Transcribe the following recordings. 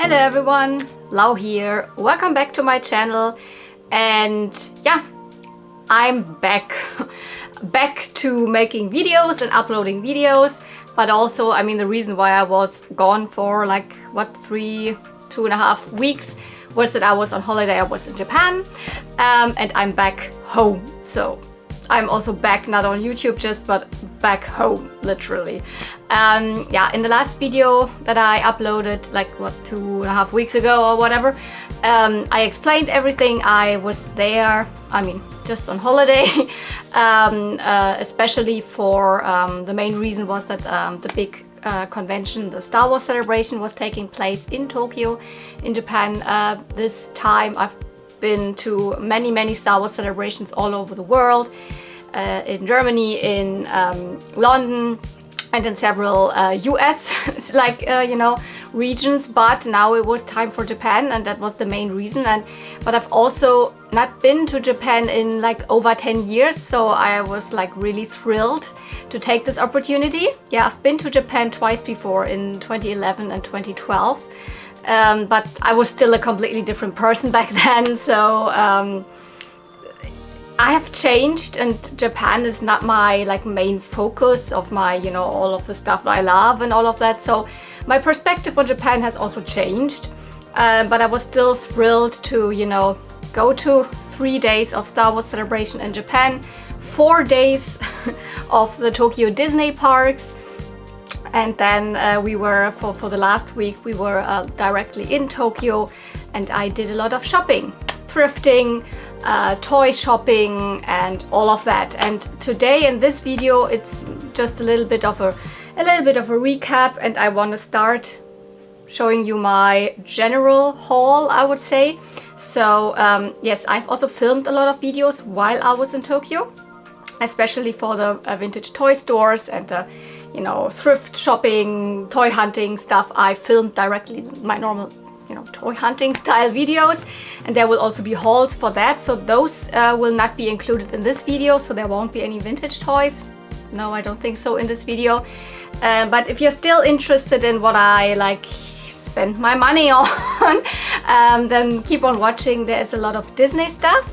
Hello everyone, Lau here. Welcome back to my channel. And yeah, I'm back to making videos and uploading videos. But also, I mean, the reason why I was gone for like what, 2.5 weeks was that I was on holiday. I was in Japan, and I'm back home. So I'm also back, not on YouTube just, but back home, literally. Yeah, in the last video that I uploaded, like what, 2.5 weeks ago or whatever, I explained everything. I was there, I mean, just on holiday, especially for the main reason was that the big convention, the Star Wars celebration, was taking place in Tokyo, in Japan. This time I've been to many Star Wars celebrations all over the world, in Germany, in London, and in several US like you know, regions. But now it was time for Japan, and that was the main reason. But I've also not been to Japan in like over 10 years, so I was like really thrilled to take this opportunity. Yeah, I've been to Japan twice before, in 2011 and 2012. But I was still a completely different person back then, so I have changed, and Japan is not my like main focus of my, you know, all of the stuff I love and all of that. So my perspective on Japan has also changed, but I was still thrilled to, you know, go to 3 days of Star Wars celebration in Japan, 4 days of the Tokyo Disney parks. And then we were, for the last week, we were directly in Tokyo, and I did a lot of shopping, thrifting, toy shopping, and all of that. And today in this video, it's just a little bit of a recap, and I want to start showing you my general haul, I would say. So yes, I've also filmed a lot of videos while I was in Tokyo, especially for the vintage toy stores and the, you know, thrift shopping, toy hunting stuff. I filmed directly my normal, you know, toy hunting style videos, and there will also be hauls for that. So those will not be included in this video, so there won't be any vintage toys. No, I don't think so in this video. But if you're still interested in what I like spend my money on, then keep on watching. There is a lot of Disney stuff.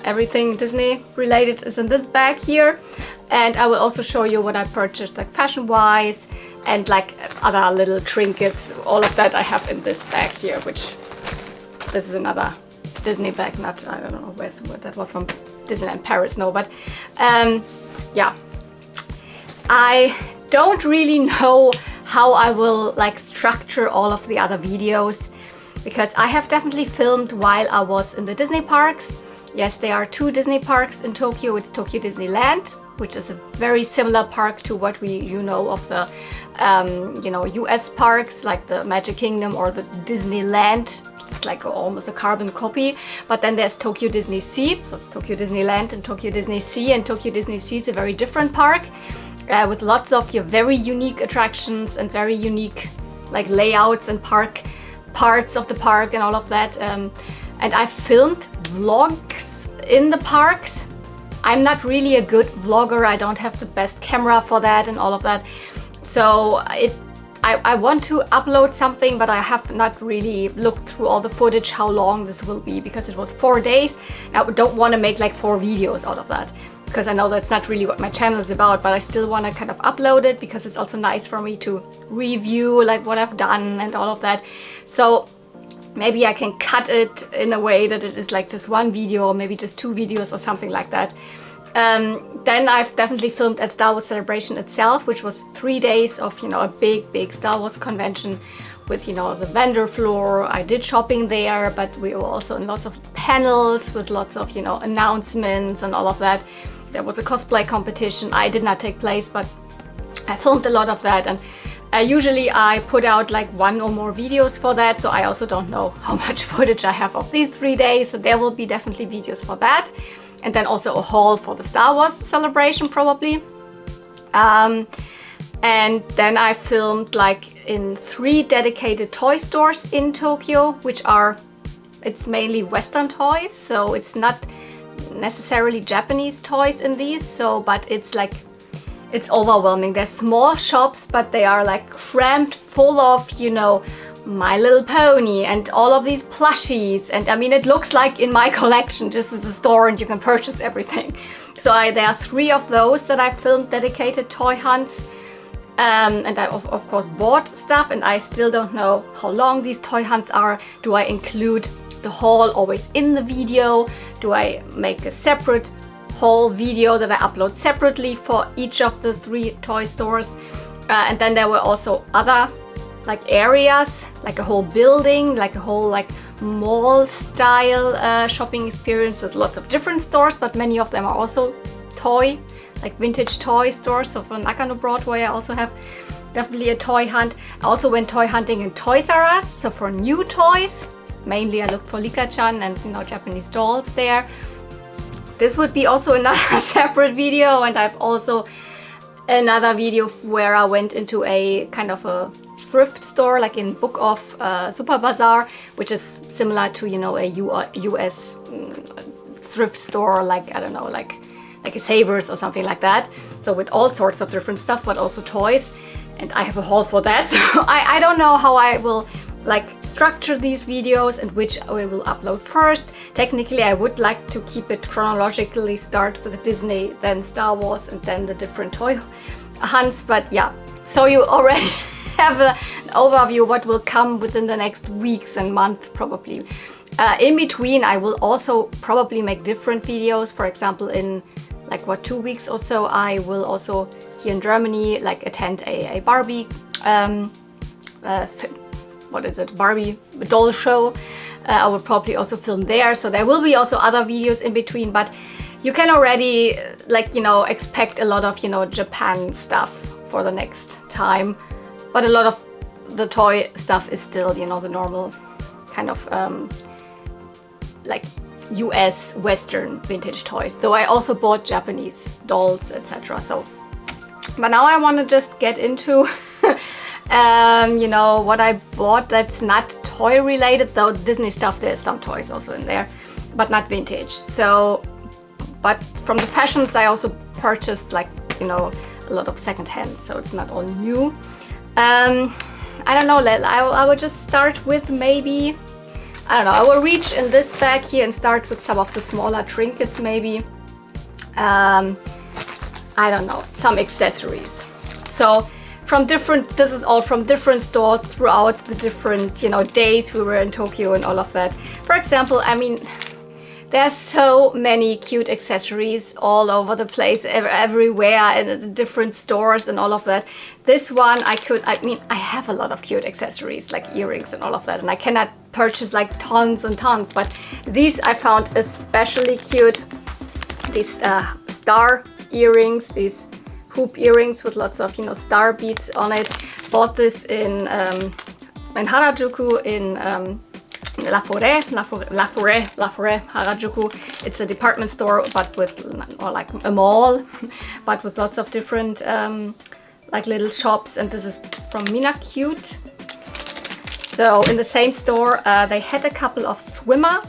Everything Disney related is in this bag here, and I will also show you what I purchased like fashion wise, and like other little trinkets. All of that I have in this bag here, which this is another Disney bag, not, I don't know where that was, from Disneyland Paris, no, but yeah, I don't really know how I will like structure all of the other videos, because I have definitely filmed while I was in the Disney parks. Yes, there are 2 Disney parks in Tokyo. It's Tokyo Disneyland, which is a very similar park to what you know of the you know, US parks, like the Magic Kingdom or the Disneyland. It's like almost a carbon copy. But then there's Tokyo Disney Sea, so Tokyo Disneyland and Tokyo Disney Sea. And Tokyo Disney Sea is a very different park, with lots of very unique attractions and very unique like layouts and parts of the park and all of that. And I filmed vlogs in the parks. I'm not really a good vlogger. I don't have the best camera for that and all of that. So I want to upload something, but I have not really looked through all the footage, how long this will be, because it was 4 days. I don't want to make like 4 videos out of that, because I know that's not really what my channel is about, but I still want to kind of upload it, because it's also nice for me to review like what I've done and all of that. So maybe I can cut it in a way that it is like just 1 video, or maybe just 2 videos or something like that. Then I've definitely filmed at Star Wars Celebration itself, which was 3 days of, you know, a big Star Wars convention with, you know, the vendor floor. I did shopping there, but we were also in lots of panels with lots of, you know, announcements and all of that. There was a cosplay competition. I did not take place, but I filmed a lot of that. And usually I put out like 1 or more videos for that, so I also don't know how much footage I have of these 3 days, so there will be definitely videos for that. And then also a haul for the Star Wars celebration probably. And then I filmed like in 3 dedicated toy stores in Tokyo, which are, it's mainly Western toys, so it's not necessarily Japanese toys in these, so, but it's like it's overwhelming. They're small shops, but they are like crammed full of, you know, My Little Pony and all of these plushies. And I mean, it looks like in my collection, just as a store, and you can purchase everything. So there are 3 of those that I filmed dedicated toy hunts. And I of course bought stuff, and I still don't know how long these toy hunts are. Do I include the haul always in the video? Do I make a separate haul video that I upload separately for each of the 3 toy stores? And then there were also other like areas, like a whole building, like a whole like mall style shopping experience with lots of different stores, but many of them are also toy, like vintage toy stores. So for Nakano Broadway I also have definitely a toy hunt. I also went toy hunting in Toys R Us, so for new toys. Mainly I look for Lika-chan and, you know, Japanese dolls there. This would be also another separate video, and I've also another video where I went into a kind of a thrift store, like in Book of Super Bazaar, which is similar to, you know, a US thrift store, like, I don't know, like a Savers or something like that. So with all sorts of different stuff, but also toys. And I have a haul for that. So I don't know how I will like structure these videos and which I will upload first. Technically, I would like to keep it chronologically, start with Disney, then Star Wars, and then the different toy hunts. But yeah, so you already have an overview what will come within the next weeks and month probably. In between, I will also probably make different videos. For example, in like 2 weeks or so, I will also here in Germany like attend a Barbie Barbie doll show. I will probably also film there, so there will be also other videos in between, but you can already like, you know, expect a lot of, you know, Japan stuff for the next time, but a lot of the toy stuff is still, you know, the normal kind of like US Western vintage toys, though I also bought Japanese dolls, etc. So but now I want to just get into you know, what I bought that's not toy related, though Disney stuff, there's some toys also in there, but not vintage. So, but from the fashions I also purchased, like, you know, a lot of secondhand, so it's not all new. I don't know, I will just start with maybe, I don't know, I will reach in this bag here and start with some of the smaller trinkets maybe. I don't know, some accessories. So from different, this is all from different stores throughout the different, you know, days we were in Tokyo and all of that. For example, I mean, there's so many cute accessories all over the place, everywhere, in different stores and all of that. This one I mean, I have a lot of cute accessories, like earrings and all of that, and I cannot purchase like tons and tons, but these I found especially cute. These star earrings, these hoop earrings with lots of, you know, star beads on it. Bought this in Harajuku, in La Forêt, Harajuku. It's a department store, but with, or like a mall, but with lots of different like little shops. And this is from Minacute. So in the same store, they had a couple of swimmer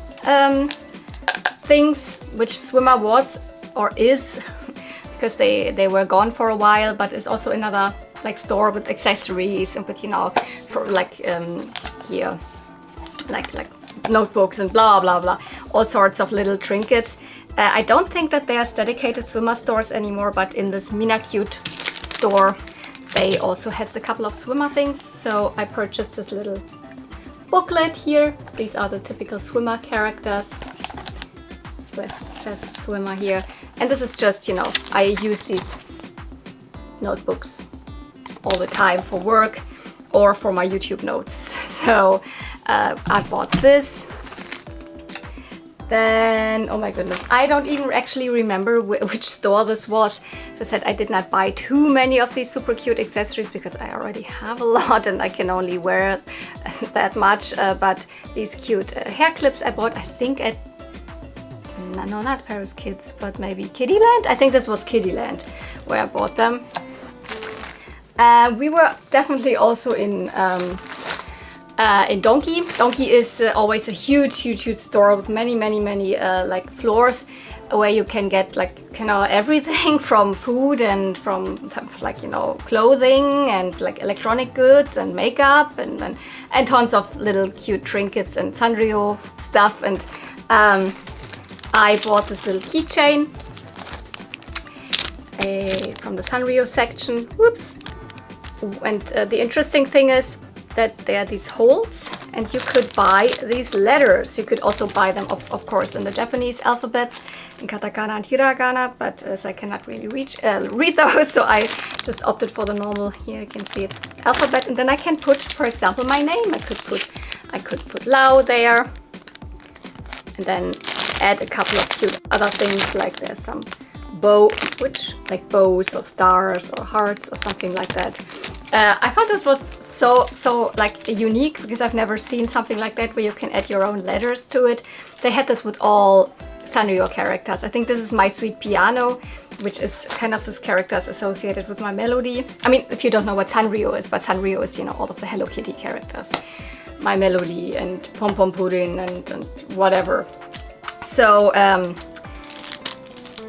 things, which swimmer was or is, because they were gone for a while, but it's also another like store with accessories and with, you know, for like here like notebooks and blah blah blah, all sorts of little trinkets. I don't think that there's dedicated swimmer stores anymore, but in this Minacute store they also had a couple of swimmer things, so I purchased this little booklet here. These are the typical swimmer characters. It says swimmer here, and this is just, you know, I use these notebooks all the time for work or for my YouTube notes. So I bought this. Then, oh my goodness, I don't even actually remember which store this was. As I said, I did not buy too many of these super cute accessories because I already have a lot and I can only wear that much. But these cute hair clips I bought, I think at, no, not Paris Kids, but maybe Kiddyland. I think this was Kiddyland where I bought them. We were definitely also in Donkey. Donkey is always a huge store with many like floors. where you can get like, you know, everything from food and from like, you know, clothing and like electronic goods and makeup and tons of little cute trinkets and Sanrio stuff. And I bought this little keychain from the Sanrio section. Whoops. And the interesting thing is that there are these holes, and you could buy these letters. You could also buy them, of course, in the Japanese alphabets, in katakana and hiragana, but as I cannot really read those, so I just opted for the normal, here you can see it, alphabet. And then I can put, for example, my name. I could put Lau there, and then add a couple of cute other things, like there's some like bows or stars or hearts or something like that. I thought this was so like unique, because I've never seen something like that where you can add your own letters to it. They had this with all Sanrio characters. I think this is My Sweet Piano, which is kind of this characters associated with my Melody. I mean, if you don't know what Sanrio is, but Sanrio is, you know, all of the Hello Kitty characters. My Melody and Pom Pom Pudding and whatever. So,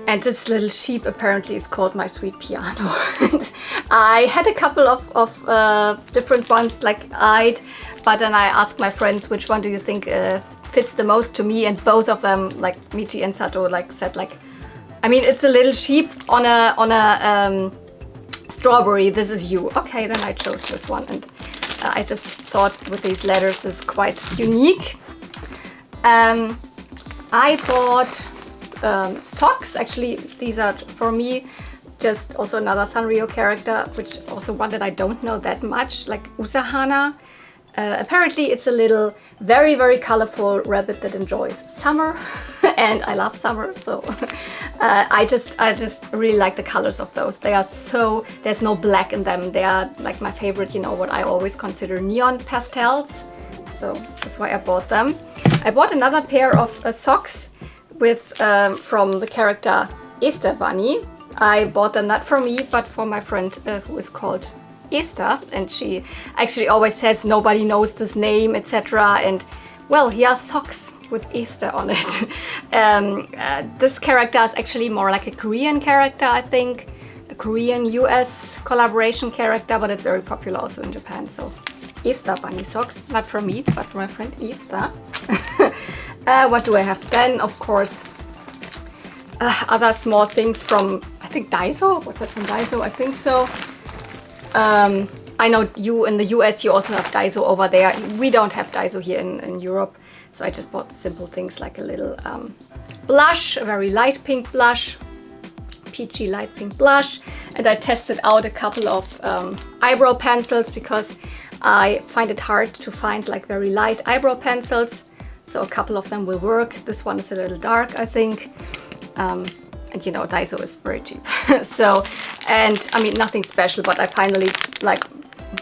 and this little sheep apparently is called My Sweet Piano. I had a couple of different ones like eyed, but then I asked my friends which one do you think fits the most to me, and both of them, like Michi and Sato, like said like, I mean, it's a little sheep on a strawberry. This is you. Okay, then I chose this one, and I just thought with these letters this is quite unique. I bought socks. Actually, these are for me just also another Sanrio character, which also one that I don't know that much, like Usahana. Apparently it's a little very colorful rabbit that enjoys summer and I love summer, so I just really like the colors of those. They are so, there's no black in them. They are like my favorite, you know, what I always consider neon pastels, so that's why I bought them. I bought another pair of socks with from the character Easter Bunny. I bought them not for me, but for my friend who is called Esther, and she actually always says nobody knows this name, etc. And well, he has socks with Easter on it. This character is actually more like a Korean character, I think, a Korean US collaboration character, but it's very popular also in Japan. So Easter Bunny socks, not for me, but for my friend Easter. What do I have then? Of course, other small things from, I think, Daiso. Was that from Daiso? I think so. I know you in the US, you also have Daiso over there. We don't have Daiso here in Europe. So I just bought simple things like a little blush, a very light pink blush, peachy light pink blush. And I tested out a couple of eyebrow pencils, because I find it hard to find like very light eyebrow pencils. So a couple of them will work. This one is a little dark, I think. And you know, Daiso is very cheap. So, and I mean, nothing special, but I finally like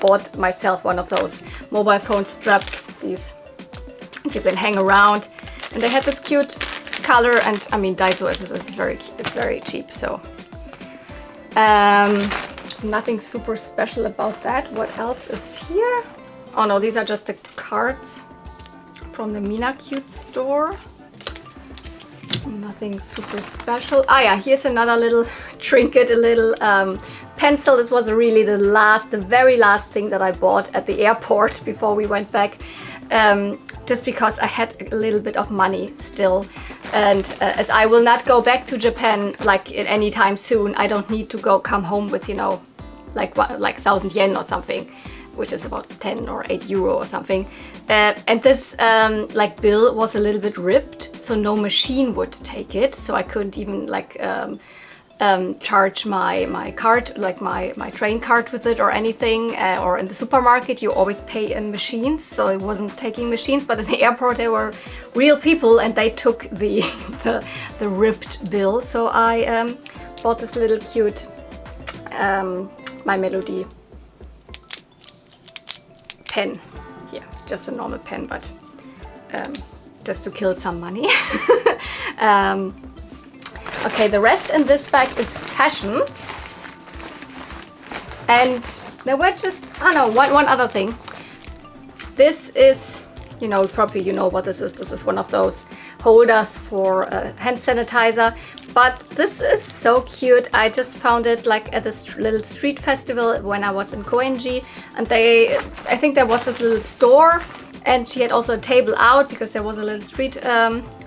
bought myself one of those mobile phone straps. These you can hang around, and they had this cute color. And I mean, Daiso is very cheap. So, nothing super special about that. What else is here? Oh no, these are just the cards from the Mina Cute store. Nothing super special. Ah yeah, here's another little trinket, a little pencil. This was really the very last thing that I bought at the airport before we went back, just because I had a little bit of money still, and as I will not go back to Japan like anytime soon, I don't need to come home with, you know, like 1,000 yen or something, which is about 10 or 8 euro or something. And this like bill was a little bit ripped, so no machine would take it. So I couldn't even like charge my card, like my train card with it or anything. Or in the supermarket, you always pay in machines, so it wasn't taking machines. But at the airport, they were real people, and they took the ripped bill. So I bought this little cute My Melody pen here, just a normal pen, but just to kill some money. Okay, the rest in this bag is fashions, and there were just, I don't know, one other thing. This is, you know, probably you know what this is. This is one of those holders for hand sanitizer. But this is so cute. I just found it like at this little street festival when I was in Koenji, and I think there was this little store, and she had also a table out because there was a little street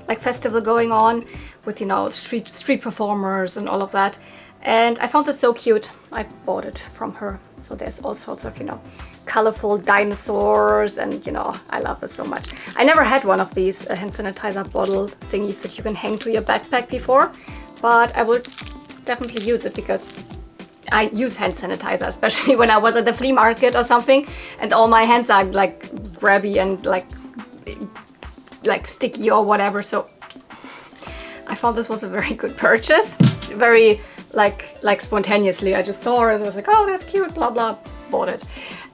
like festival going on with, you know, street performers and all of that. And I found it so cute. I bought it from her. So there's all sorts of, you know, colorful dinosaurs, and, you know, I love this so much. I never had one of these hand sanitizer bottle thingies that you can hang to your backpack before, but I will definitely use it because I use hand sanitizer, especially when I was at the flea market or something, and all my hands are like grabby and like sticky or whatever. So I thought this was a very good purchase. Very like spontaneously. I just saw it and was like, oh, that's cute, blah blah, bought it.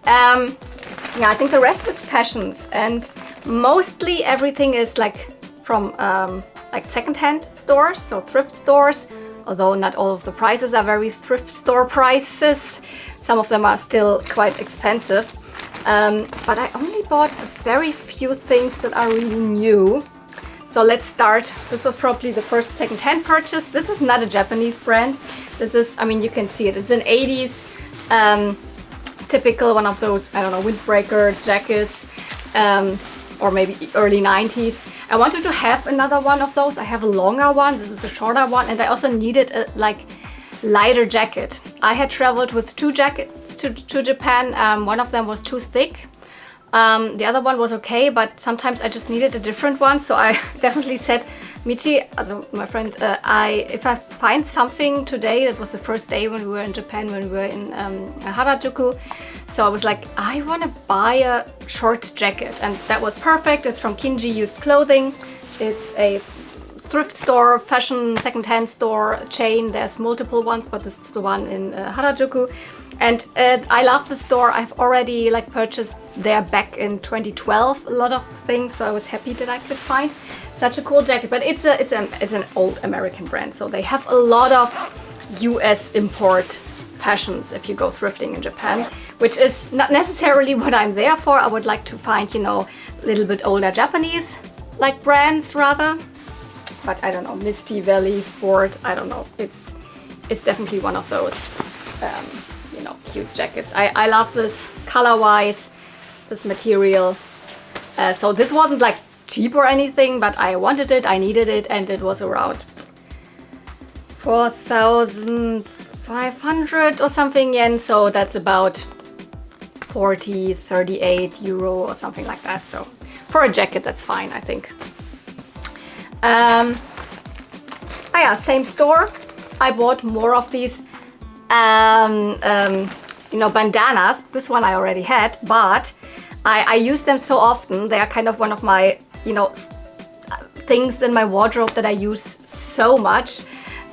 Yeah, I think the rest is fashions, and mostly everything is like from like secondhand stores, so thrift stores. Although not all of the prices are very thrift store prices, some of them are still quite expensive. But I only bought very few things that are really new. So let's start. This was probably the first secondhand purchase. This is not a Japanese brand. This is, I mean, you can see it. It's an 80s typical one of those, I don't know, windbreaker jackets, or maybe early 90s. I wanted to have another one of those. I have a longer one. This is a shorter one, and I also needed a like lighter jacket. I had traveled with two jackets to Japan. One of them was too thick. The other one was okay, but sometimes I just needed a different one. So I definitely said, Michi, also my friend, if I find something today, that was the first day when we were in Japan, when we were in Harajuku. So I was like, I want to buy a short jacket, and that was perfect. It's from Kinji Used Clothing. It's a thrift store, fashion secondhand store chain. There's multiple ones, but this is the one in Harajuku. And I love the store. I've already like purchased there back in 2012 a lot of things, so I was happy that I could find such a cool jacket. But it's an old American brand, so they have a lot of US import fashions if you go thrifting in Japan, which is not necessarily what I'm there for. I would like to find, you know, a little bit older Japanese like brands rather. But I don't know, Misty Valley Sport, I don't know. It's definitely one of those you know, cute jackets. I love this color-wise, this material. So this wasn't like cheap or anything, but I wanted it, I needed it, and it was around 4,500 or something yen. So that's about 38 euro or something like that. So for a jacket, that's fine, I think. Oh yeah, same store. I bought more of these you know, bandanas. This one I already had, but I use them so often. They are kind of one of my, you know, things in my wardrobe that I use so much.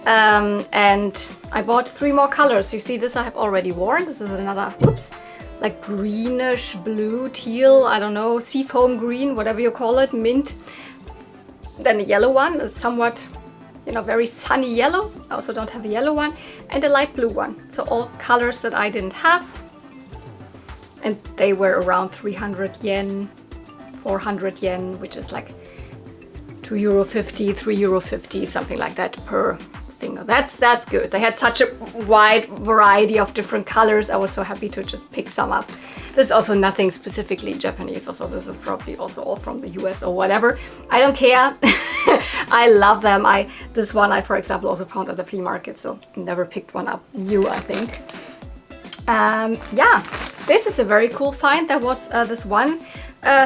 And I bought 3 more colors. You see, this I have already worn. This is another, oops, like greenish blue, teal, I don't know, seafoam green, whatever you call it, mint. Then a yellow one is somewhat, you know, very sunny yellow. I also don't have a yellow one, and a light blue one. So all colors that I didn't have. And they were around 300 yen, 400 yen, which is like €2.50, €3.50, something like that per thing. That's good. They had such a wide variety of different colors. I was so happy to just pick some up. This is also nothing specifically Japanese. Also, this is probably also all from the US or whatever. I don't care. I love them. This one I, for example, also found at the flea market, so never picked one up new, I think. Yeah, this is a very cool find. There was this one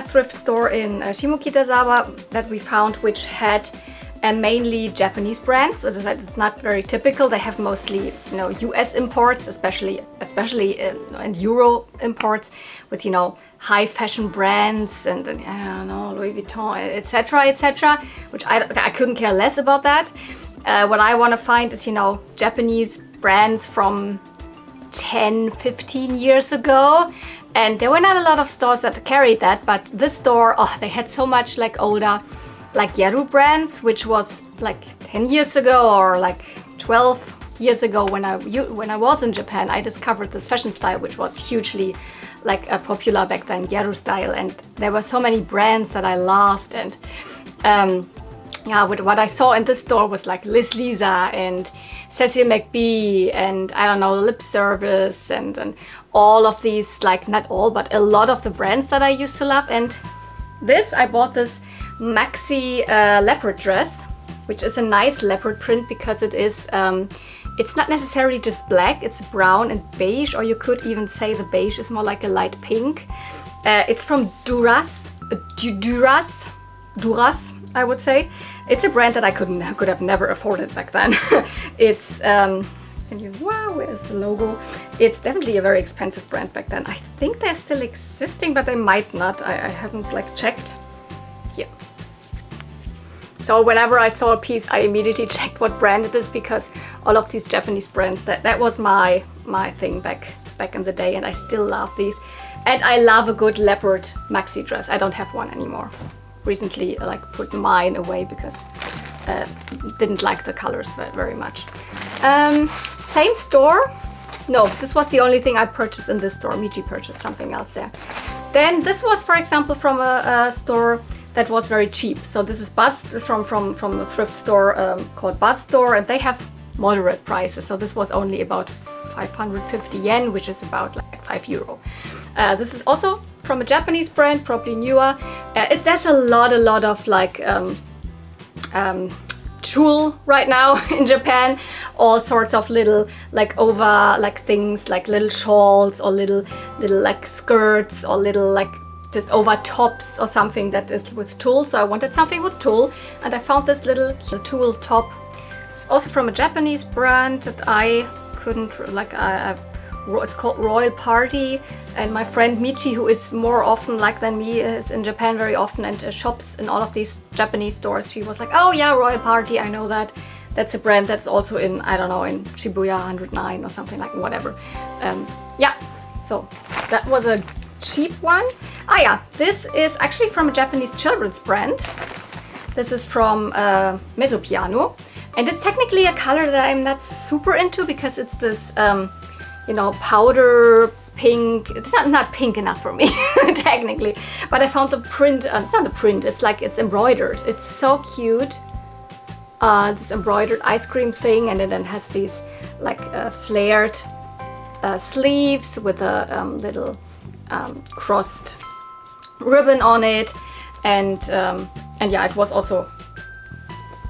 thrift store in Shimokitazawa that we found, which had mainly Japanese brands. So it's not very typical. They have mostly, you know, US imports, especially and Euro imports, with, you know, high fashion brands and I don't know, Louis Vuitton, etc., which I couldn't care less about that. What I want to find is, you know, Japanese brands from 10-15 years ago, and there were not a lot of stores that carried that, but this store, oh, they had so much like older, like Yaru brands, which was like 10 years ago or like 12 years ago when I was in Japan. I discovered this fashion style, which was hugely like popular back then, Yaru style, and there were so many brands that I loved, and yeah, what I saw in this store was like Liz Lisa and Cecil McBee and I don't know, Lip Service and all of these, like not all, but a lot of the brands that I used to love. And this, I bought this maxi leopard dress, which is a nice leopard print because it is, it's not necessarily just black, it's brown and beige, or you could even say the beige is more like a light pink. It's from Duras, I would say. It's a brand that I could have never afforded back then. It's, wow, where's the logo? It's definitely a very expensive brand back then. I think they're still existing, but they might not. I haven't like checked. Here. So whenever I saw a piece, I immediately checked what brand it is because all of these Japanese brands, that was my thing back in the day, and I still love these. And I love a good leopard maxi dress. I don't have one anymore. Recently like put mine away because didn't like the colors very much. Same store. No, this was the only thing I purchased in this store. Michi purchased something else there. Then this was, for example, from a store that was very cheap. So this is Buzz, this from a thrift store called Buzz Store, and they have moderate prices. So this was only about 550 yen, which is about like €5. This is also from a Japanese brand, probably newer. There's a lot of like tulle right now in Japan. All sorts of little like things like little shawls or little like skirts or little like just over tops or something that is with tulle. So I wanted something with tulle, and I found this little tulle top. It's also from a Japanese brand that I couldn't like. It's called Royal Party, and my friend Michi, who is more often like than me, is in Japan very often and shops in all of these Japanese stores. She was like, oh yeah, Royal Party, I know that. That's a brand that's also in, I don't know, in Shibuya 109 or something, like whatever. Yeah, so that was a cheap one. Ah yeah, this is actually from a Japanese children's brand. This is from Mezzopiano, and it's technically a color that I'm not super into because it's this you know, powder pink. It's not pink enough for me technically, but I found the print. It's not a print, it's like it's embroidered. It's so cute, this embroidered ice cream thing, and it then has these like flared sleeves with a little crossed ribbon on it, and yeah, it was also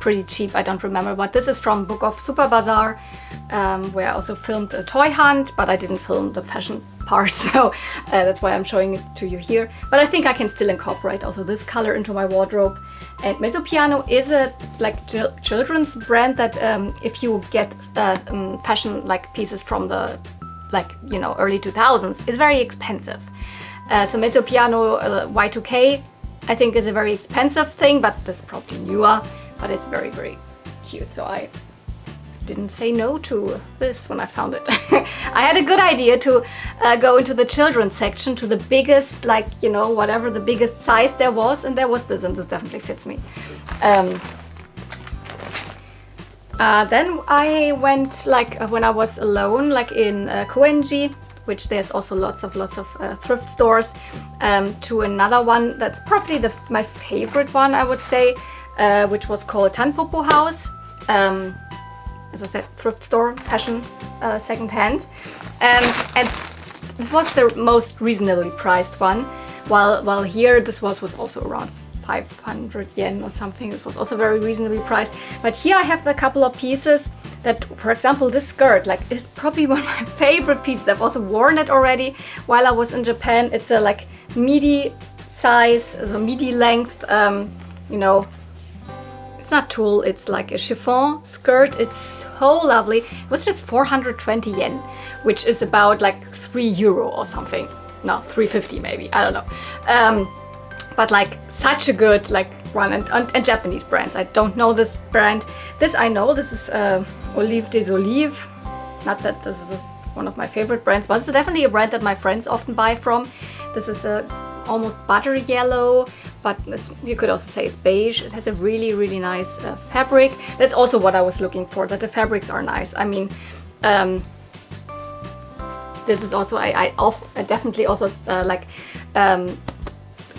pretty cheap. I don't remember, but this is from Book of Super Bazaar, where I also filmed a toy hunt, but I didn't film the fashion part, so that's why I'm showing it to you here. But I think I can still incorporate also this color into my wardrobe. And Mezzopiano is a like children's brand that if you get fashion like pieces from the like, you know, early 2000s, is very expensive. So Mezzopiano Y2K I think is a very expensive thing, but this is probably newer, but it's very cute. So I didn't say no to this when I found it. I had a good idea to go into the children's section, to the biggest, like, you know, whatever the biggest size there was, and there was this, and this definitely fits me. Then I went, like, when I was alone, like in Koenji, which there's also lots of thrift stores, to another one that's probably my favorite one, I would say, which was called Tanpopo House. As I said, thrift store, fashion, secondhand. And this was the most reasonably priced one, while here this was also around 500 yen or something. This was also very reasonably priced. But here I have a couple of pieces that, for example, this skirt, like, is probably one of my favorite pieces. I've also worn it already while I was in Japan. It's a like midi size, a midi length, you know, it's not tulle, it's like a chiffon skirt. It's so lovely. It was just 420 yen, which is about like €3 or something. No, 350 maybe, I don't know. But like such a good like run, and Japanese brands. I don't know this brand. This I know, this is Olive des Olives. Not that this is one of my favorite brands, but it's definitely a brand that my friends often buy from. This is a almost butter yellow, but you could also say it's beige. It has a really nice fabric. That's also what I was looking for, that the fabrics are nice. I mean, this is also, I definitely also like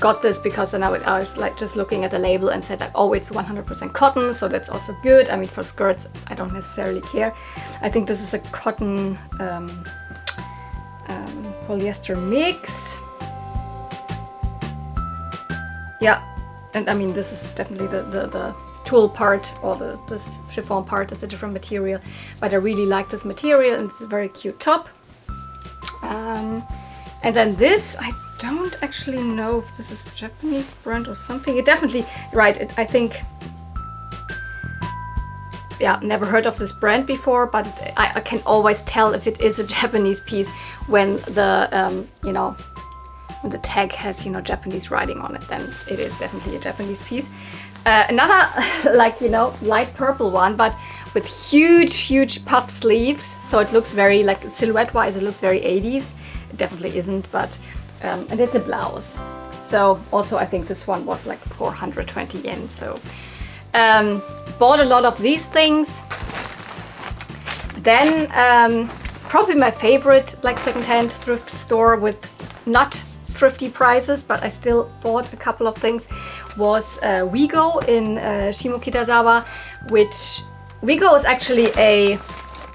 got this because then I was like just looking at the label and said like, oh, it's 100% cotton, so that's also good. I mean, for skirts, I don't necessarily care. I think this is a cotton polyester mix. Yeah, and I mean, this is definitely the tulle part, or this chiffon part is a different material, but I really like this material and it's a very cute top. And then this, I don't actually know if this is a Japanese brand or something. It definitely, right, I think, yeah, never heard of this brand before, but I can always tell if it is a Japanese piece when the, you know, when the tag has, you know, Japanese writing on it, then it is definitely a Japanese piece. Another, like, you know, light purple one, but with huge puff sleeves. So it looks very, like, silhouette-wise, it looks very 80s. It definitely isn't, but, and it's a blouse. So also I think this one was like 420 yen. So bought a lot of these things. Then probably my favorite, like, secondhand thrift store with not thrifty prices, but I still bought a couple of things, was Wigo in Shimokitazawa, which Wigo is actually a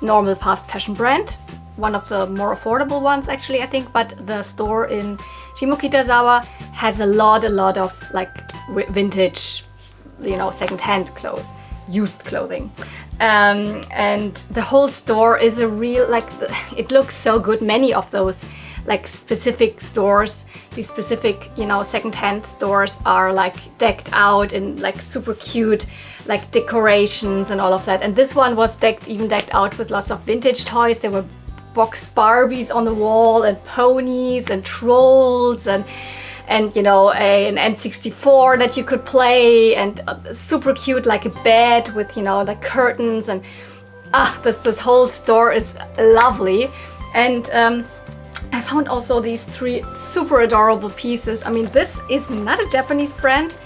normal fast fashion brand, one of the more affordable ones actually, I think, but the store in Shimokitazawa has a lot of like vintage, you know, secondhand clothes, used clothing, and the whole store is a real, like, it looks so good. Many of those like specific stores, these specific, you know, secondhand stores are like decked out in like super cute like decorations and all of that. And this one was even decked out with lots of vintage toys. There were boxed Barbies on the wall and ponies and trolls and you know, an N64 that you could play, and super cute, like a bed with, you know, the curtains, and this whole store is lovely. And I found also these 3 super adorable pieces. I mean, this is not a Japanese brand.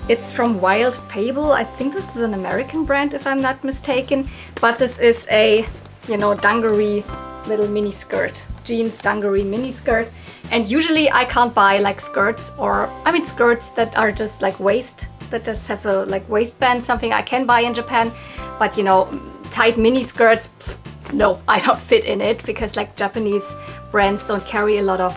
It's from Wild Fable. I think this is an American brand, if I'm not mistaken. But this is a, you know, dungaree little mini skirt, jeans dungaree mini skirt. And usually I can't buy like skirts, or I mean skirts that are just like waist, that just have a like waistband, something I can buy in Japan. But, you know, tight mini skirts, no, I don't fit in it, because like Japanese brands don't carry a lot of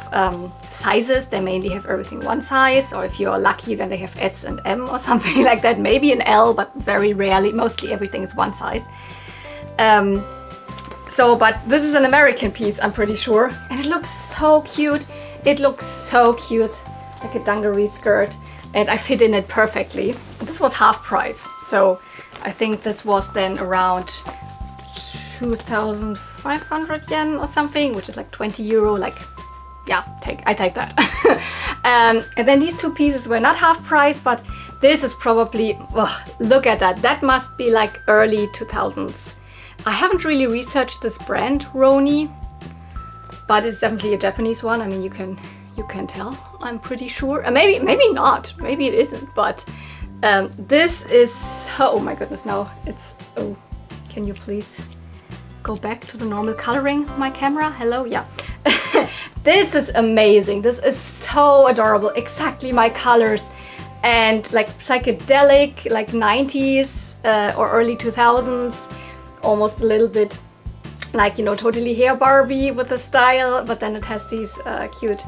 sizes. They mainly have everything one size, or if you're lucky then they have S and M or something like that, maybe an L, but very rarely. Mostly everything is one size. But this is an American piece, I'm pretty sure, and it looks so cute. It looks so cute, like a dungaree skirt, and I fit in it perfectly. And this was half price, so I think this was then around 2,500 yen or something, which is like 20 euro, like, yeah, I take that. And then these 2 pieces were not half price, but this is probably, look at that. That must be like early 2000s. I haven't really researched this brand, Roni, but it's definitely a Japanese one. I mean, you can tell, I'm pretty sure. Maybe not, maybe it isn't, but this is so, oh my goodness, no, it's, oh, can you please go back to the normal coloring, my camera? Hello, yeah. This is amazing. This is so adorable. Exactly my colors, and like psychedelic, like 90s or early 2000s, almost a little bit like, you know, totally hair Barbie with the style, but then it has these cute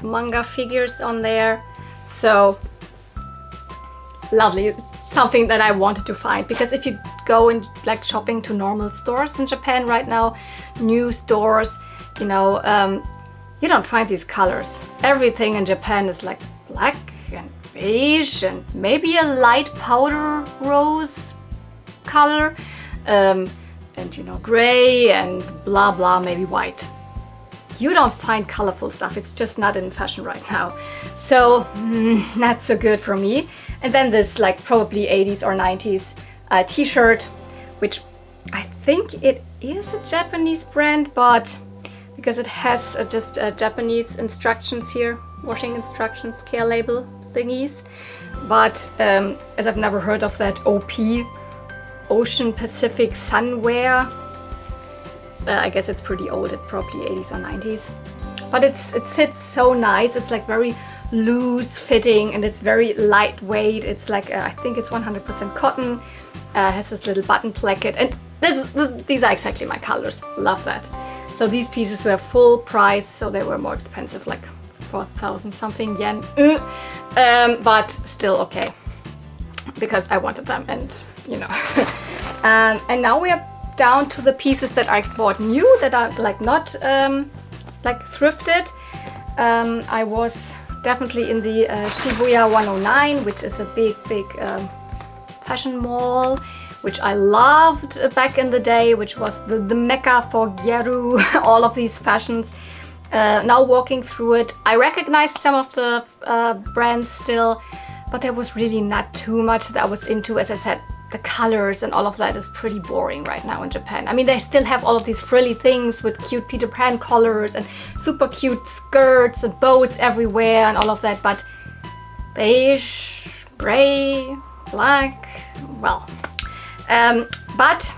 manga figures on there. So lovely. Something that I wanted to find, because if you go and like shopping to normal stores in Japan right now, new stores, you know, you don't find these colors. Everything in Japan is like black and beige and maybe a light powder rose color, and, you know, gray and blah blah, maybe white. You don't find colorful stuff. It's just not in fashion right now. So not so good for me. And then this like probably 80s or 90s t-shirt, which I think it is a Japanese brand, but because it has just Japanese instructions here, washing instructions, care label thingies. But as I've never heard of that, OP, Ocean Pacific Sunwear, I guess it's pretty old. It's probably 80s or 90s. but it sits so nice. It's like very loose fitting and it's very lightweight. It's like I think it's 100% cotton. Has this little button placket, and these are exactly my colors. Love that. So these pieces were full price, so they were more expensive, like 4,000 something yen. But still okay, because I wanted them, and you know. And now we are down to the pieces that I bought new, that are like not like thrifted. I was definitely in the Shibuya 109, which is a big fashion mall, which I loved back in the day, which was the mecca for gyaru, all of these fashions. Now walking through it, I recognized some of the brands still, but there was really not too much that I was into. As I said, the colors and all of that is pretty boring right now in Japan. I mean, they still have all of these frilly things with cute Peter Pan collars and super cute skirts and bows everywhere and all of that, but beige, gray, black, well. But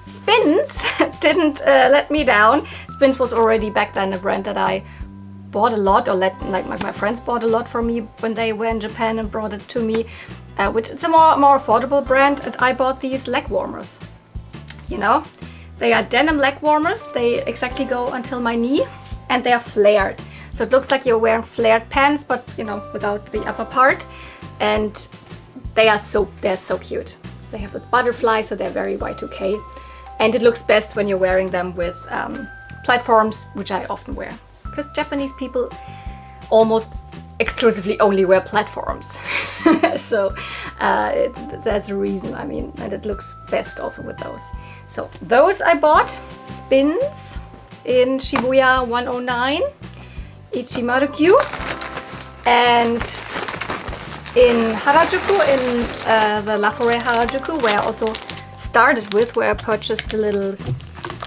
Spins didn't let me down. Spins was already back then a brand that I bought a lot, or like my friends bought a lot for me when they were in Japan and brought it to me, which is a more affordable brand. And I bought these leg warmers. You know, they are denim leg warmers. They exactly go until my knee, and they are flared. So it looks like you're wearing flared pants, but you know, without the upper part. And they're so cute. They have the butterfly, so they're very Y2K. And it looks best when you're wearing them with platforms, which I often wear. Because Japanese people almost exclusively only wear platforms. So that's the reason, I mean, and it looks best also with those. So those I bought, Spins in Shibuya 109, Ichimaru-kyu, and in Harajuku, in the La Forêt Harajuku, where I also started with, where I purchased the little,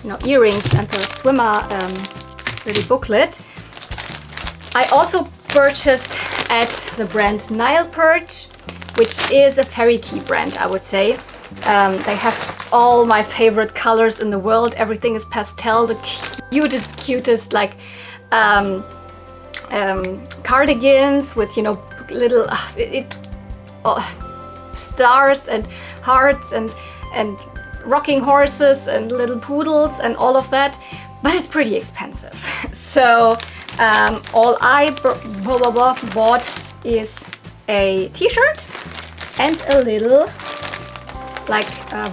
you know, earrings and the swimmer little booklet. I also purchased at the brand Nile Perch, which is a fairy key brand, I would say. They have all my favorite colors in the world. Everything is pastel, the cutest like cardigans with, you know, little stars and hearts and rocking horses and little poodles and all of that, but it's pretty expensive. So all I bought is a t-shirt and a little like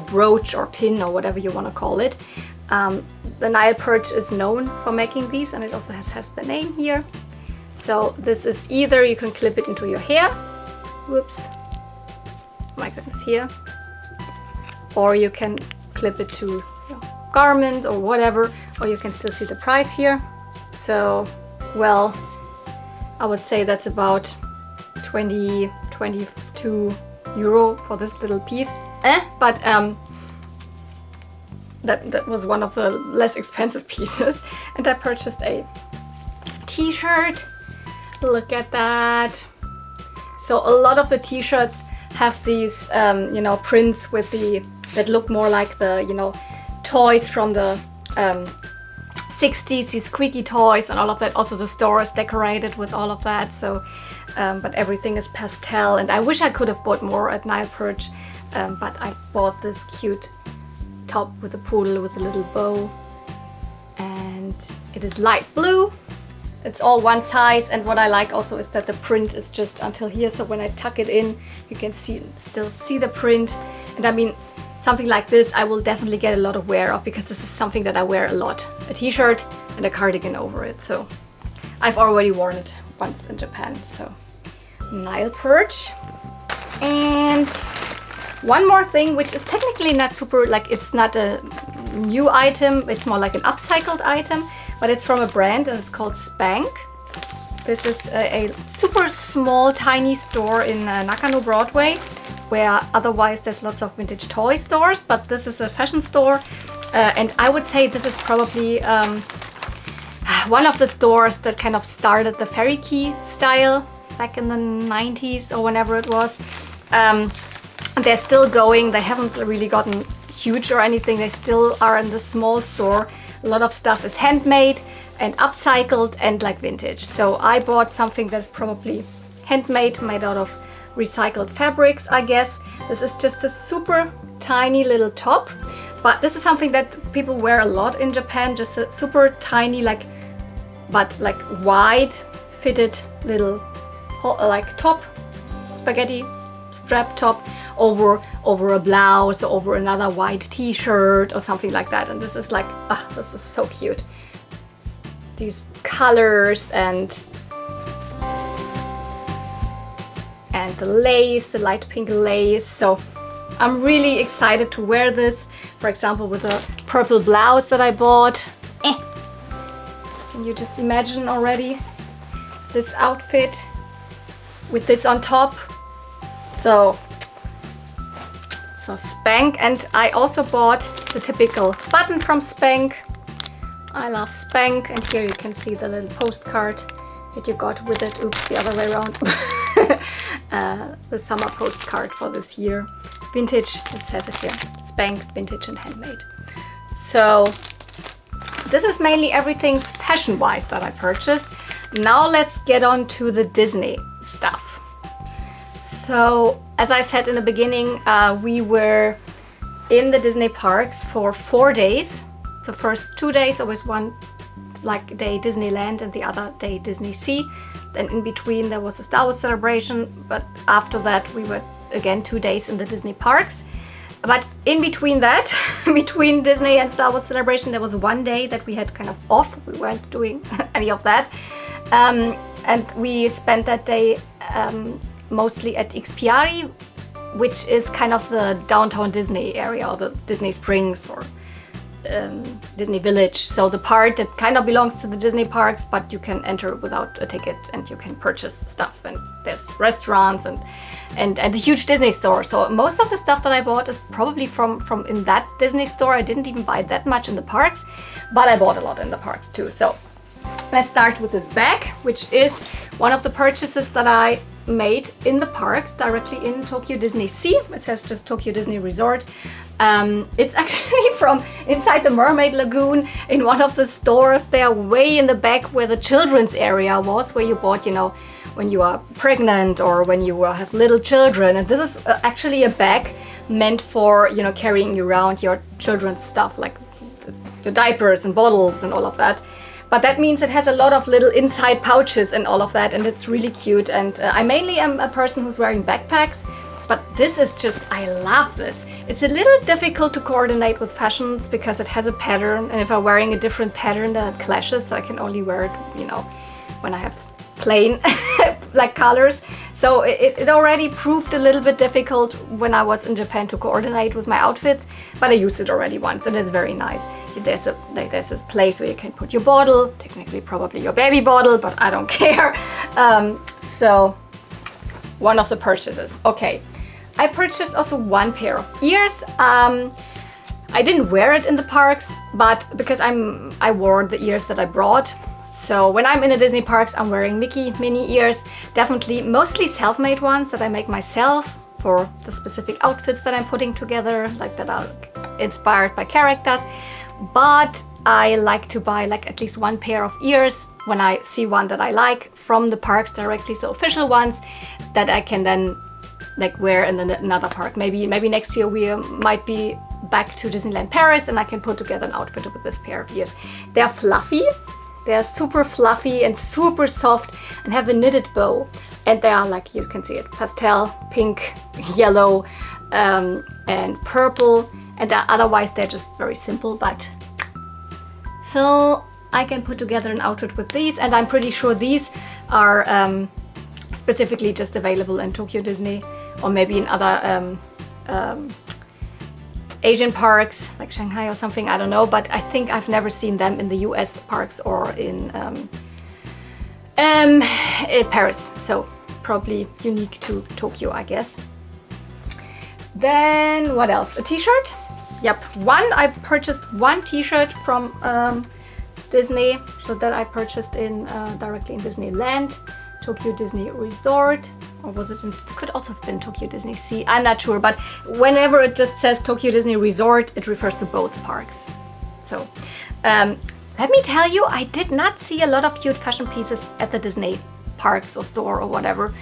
brooch or pin or whatever you want to call it. The Nile Perch is known for making these, and it also has the name here. So this is either you can clip it into your hair, whoops, my goodness, here, or you can clip it to your garment or whatever, or you can still see the price here. So, well, I would say that's about 22 euro for this little piece. But that was one of the less expensive pieces. And I purchased a t-shirt. Look at that. So a lot of the t-shirts have these, you know, prints with that look more like the, you know, toys from the 60s, these squeaky toys and all of that. Also the store is decorated with all of that. So, but everything is pastel, and I wish I could have bought more at Nile Perch, but I bought this cute top with a poodle with a little bow, and it is light blue. It's all one size, and what I like also is that the print is just until here, so when I tuck it in you can still see the print. And I mean, something like this I will definitely get a lot of wear of, because this is something that I wear a lot. A t-shirt and a cardigan over it. So I've already worn it once in Japan. So Nile Perch. And one more thing, which is technically not super, like, it's not a new item, it's more like an upcycled item, but it's from a brand and it's called Spank. This is a super small, tiny store in Nakano Broadway, where otherwise there's lots of vintage toy stores, but this is a fashion store. And I would say this is probably one of the stores that kind of started the fairy key style back in the 90s or whenever it was. And they're still going. They haven't really gotten huge or anything. They still are in the small store. A lot of stuff is handmade. and upcycled and like vintage. So I bought something that's probably handmade, made out of recycled fabrics, I guess. This is just a super tiny little top, but this is something that people wear a lot in Japan, just a super tiny, like, but like wide fitted little like top, spaghetti strap top over a blouse or over another white t-shirt or something like that. And this is like, this is so cute. These colors and the lace, the light pink lace. So I'm really excited to wear this, for example, with a purple blouse that I bought. Can you just imagine already this outfit with this on top? So Spank. And I also bought the typical button from Spank. I love Spank, and here you can see the little postcard that you got with it. Oops, the other way around. The summer postcard for this year. Vintage, it says it here. Spank, vintage and handmade. So this is mainly everything fashion-wise that I purchased. Now let's get on to the Disney stuff. So as I said in the beginning, we were in the Disney parks for 4 days. The first 2 days, always one like day Disneyland and the other day Disney Sea. Then in between there was a Star Wars celebration, but after that we were again 2 days in the Disney parks. But in between that, between Disney and Star Wars celebration, there was 1 day that we had kind of off. We weren't doing any of that. And we spent that day mostly at Expiari, which is kind of the downtown Disney area, or the Disney Springs or Disney Village. So the part that kind of belongs to the Disney parks, but you can enter without a ticket and you can purchase stuff, and there's restaurants and a huge Disney store. So most of the stuff that I bought is probably from in that Disney store. I didn't even buy that much in the parks, but I bought a lot in the parks too. So let's start with this bag, which is one of the purchases that I made in the parks directly in Tokyo Disney Sea. It says just Tokyo Disney Resort. It's actually from inside the Mermaid Lagoon in one of the stores there, way in the back where the children's area was, where you bought, you know, when you are pregnant or when you have little children. And this is actually a bag meant for, you know, carrying around your children's stuff, like the diapers and bottles and all of that. But that means it has a lot of little inside pouches and all of that, and it's really cute. And I mainly am a person who's wearing backpacks, but this is just, I love this. It's a little difficult to coordinate with fashions because it has a pattern, and if I'm wearing a different pattern, then it clashes, so I can only wear it, you know, when I have plain like colors. So it already proved a little bit difficult when I was in Japan to coordinate with my outfits, but I used it already once and it's very nice. There's this place where you can put your bottle, technically probably your baby bottle, but I don't care. So one of the purchases. Okay, I purchased also one pair of ears. I didn't wear it in the parks, but because I wore the ears that I brought. So when I'm in the Disney parks, I'm wearing Mickey mini ears, definitely mostly self-made ones that I make myself for the specific outfits that I'm putting together, like that are inspired by characters. But I like to buy like at least one pair of ears when I see one that I like from the parks directly, so official ones that I can then like wear in another park. Maybe next year we might be back to Disneyland Paris and I can put together an outfit with this pair of ears. They're fluffy. They're super fluffy and super soft and have a knitted bow. And they are, like you can see it, pastel, pink, yellow, and purple. And otherwise they're just very simple, but so I can put together an outfit with these, and I'm pretty sure these are specifically just available in Tokyo Disney or maybe in other Asian parks like Shanghai or something, I don't know, but I think I've never seen them in the US parks or in Paris, so probably unique to Tokyo, I guess. Then what else? A t-shirt? Yep, I purchased one t-shirt from Disney, so that I purchased in directly in Disneyland, Tokyo Disney Resort, or was it? It could also have been Tokyo Disney Sea. I'm not sure, but whenever it just says Tokyo Disney Resort, it refers to both parks. So let me tell you, I did not see a lot of cute fashion pieces at the Disney parks or store or whatever.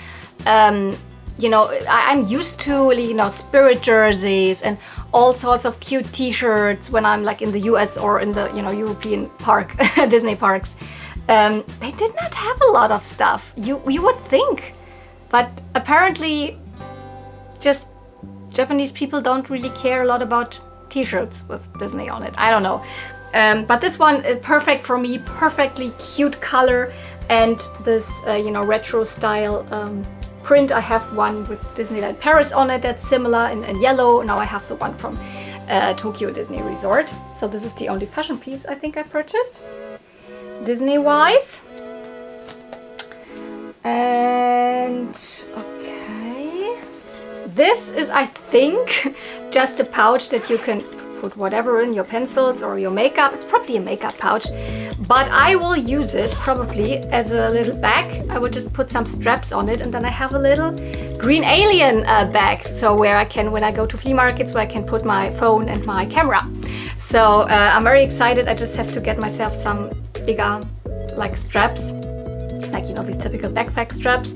You know, I'm used to, you know, spirit jerseys and all sorts of cute t-shirts when I'm like in the US or in the, you know, European park, Disney parks. They did not have a lot of stuff, you would think. But apparently just Japanese people don't really care a lot about t-shirts with Disney on it. I don't know. But this one is perfect for me, perfectly cute color, and this, you know, retro style print. I have one with Disneyland Paris on it that's similar in yellow. Now I have the one from Tokyo Disney Resort. So this is the only fashion piece I think I purchased, Disney-wise. And okay, this is, I think, just a pouch that you can put whatever in, your pencils or your makeup. It's probably a makeup pouch, but I will use it probably as a little bag. I will just put some straps on it, and then I have a little green alien bag. So where I can, when I go to flea markets, where I can put my phone and my camera. So I'm very excited. I just have to get myself some bigger like straps, like, you know, these typical backpack straps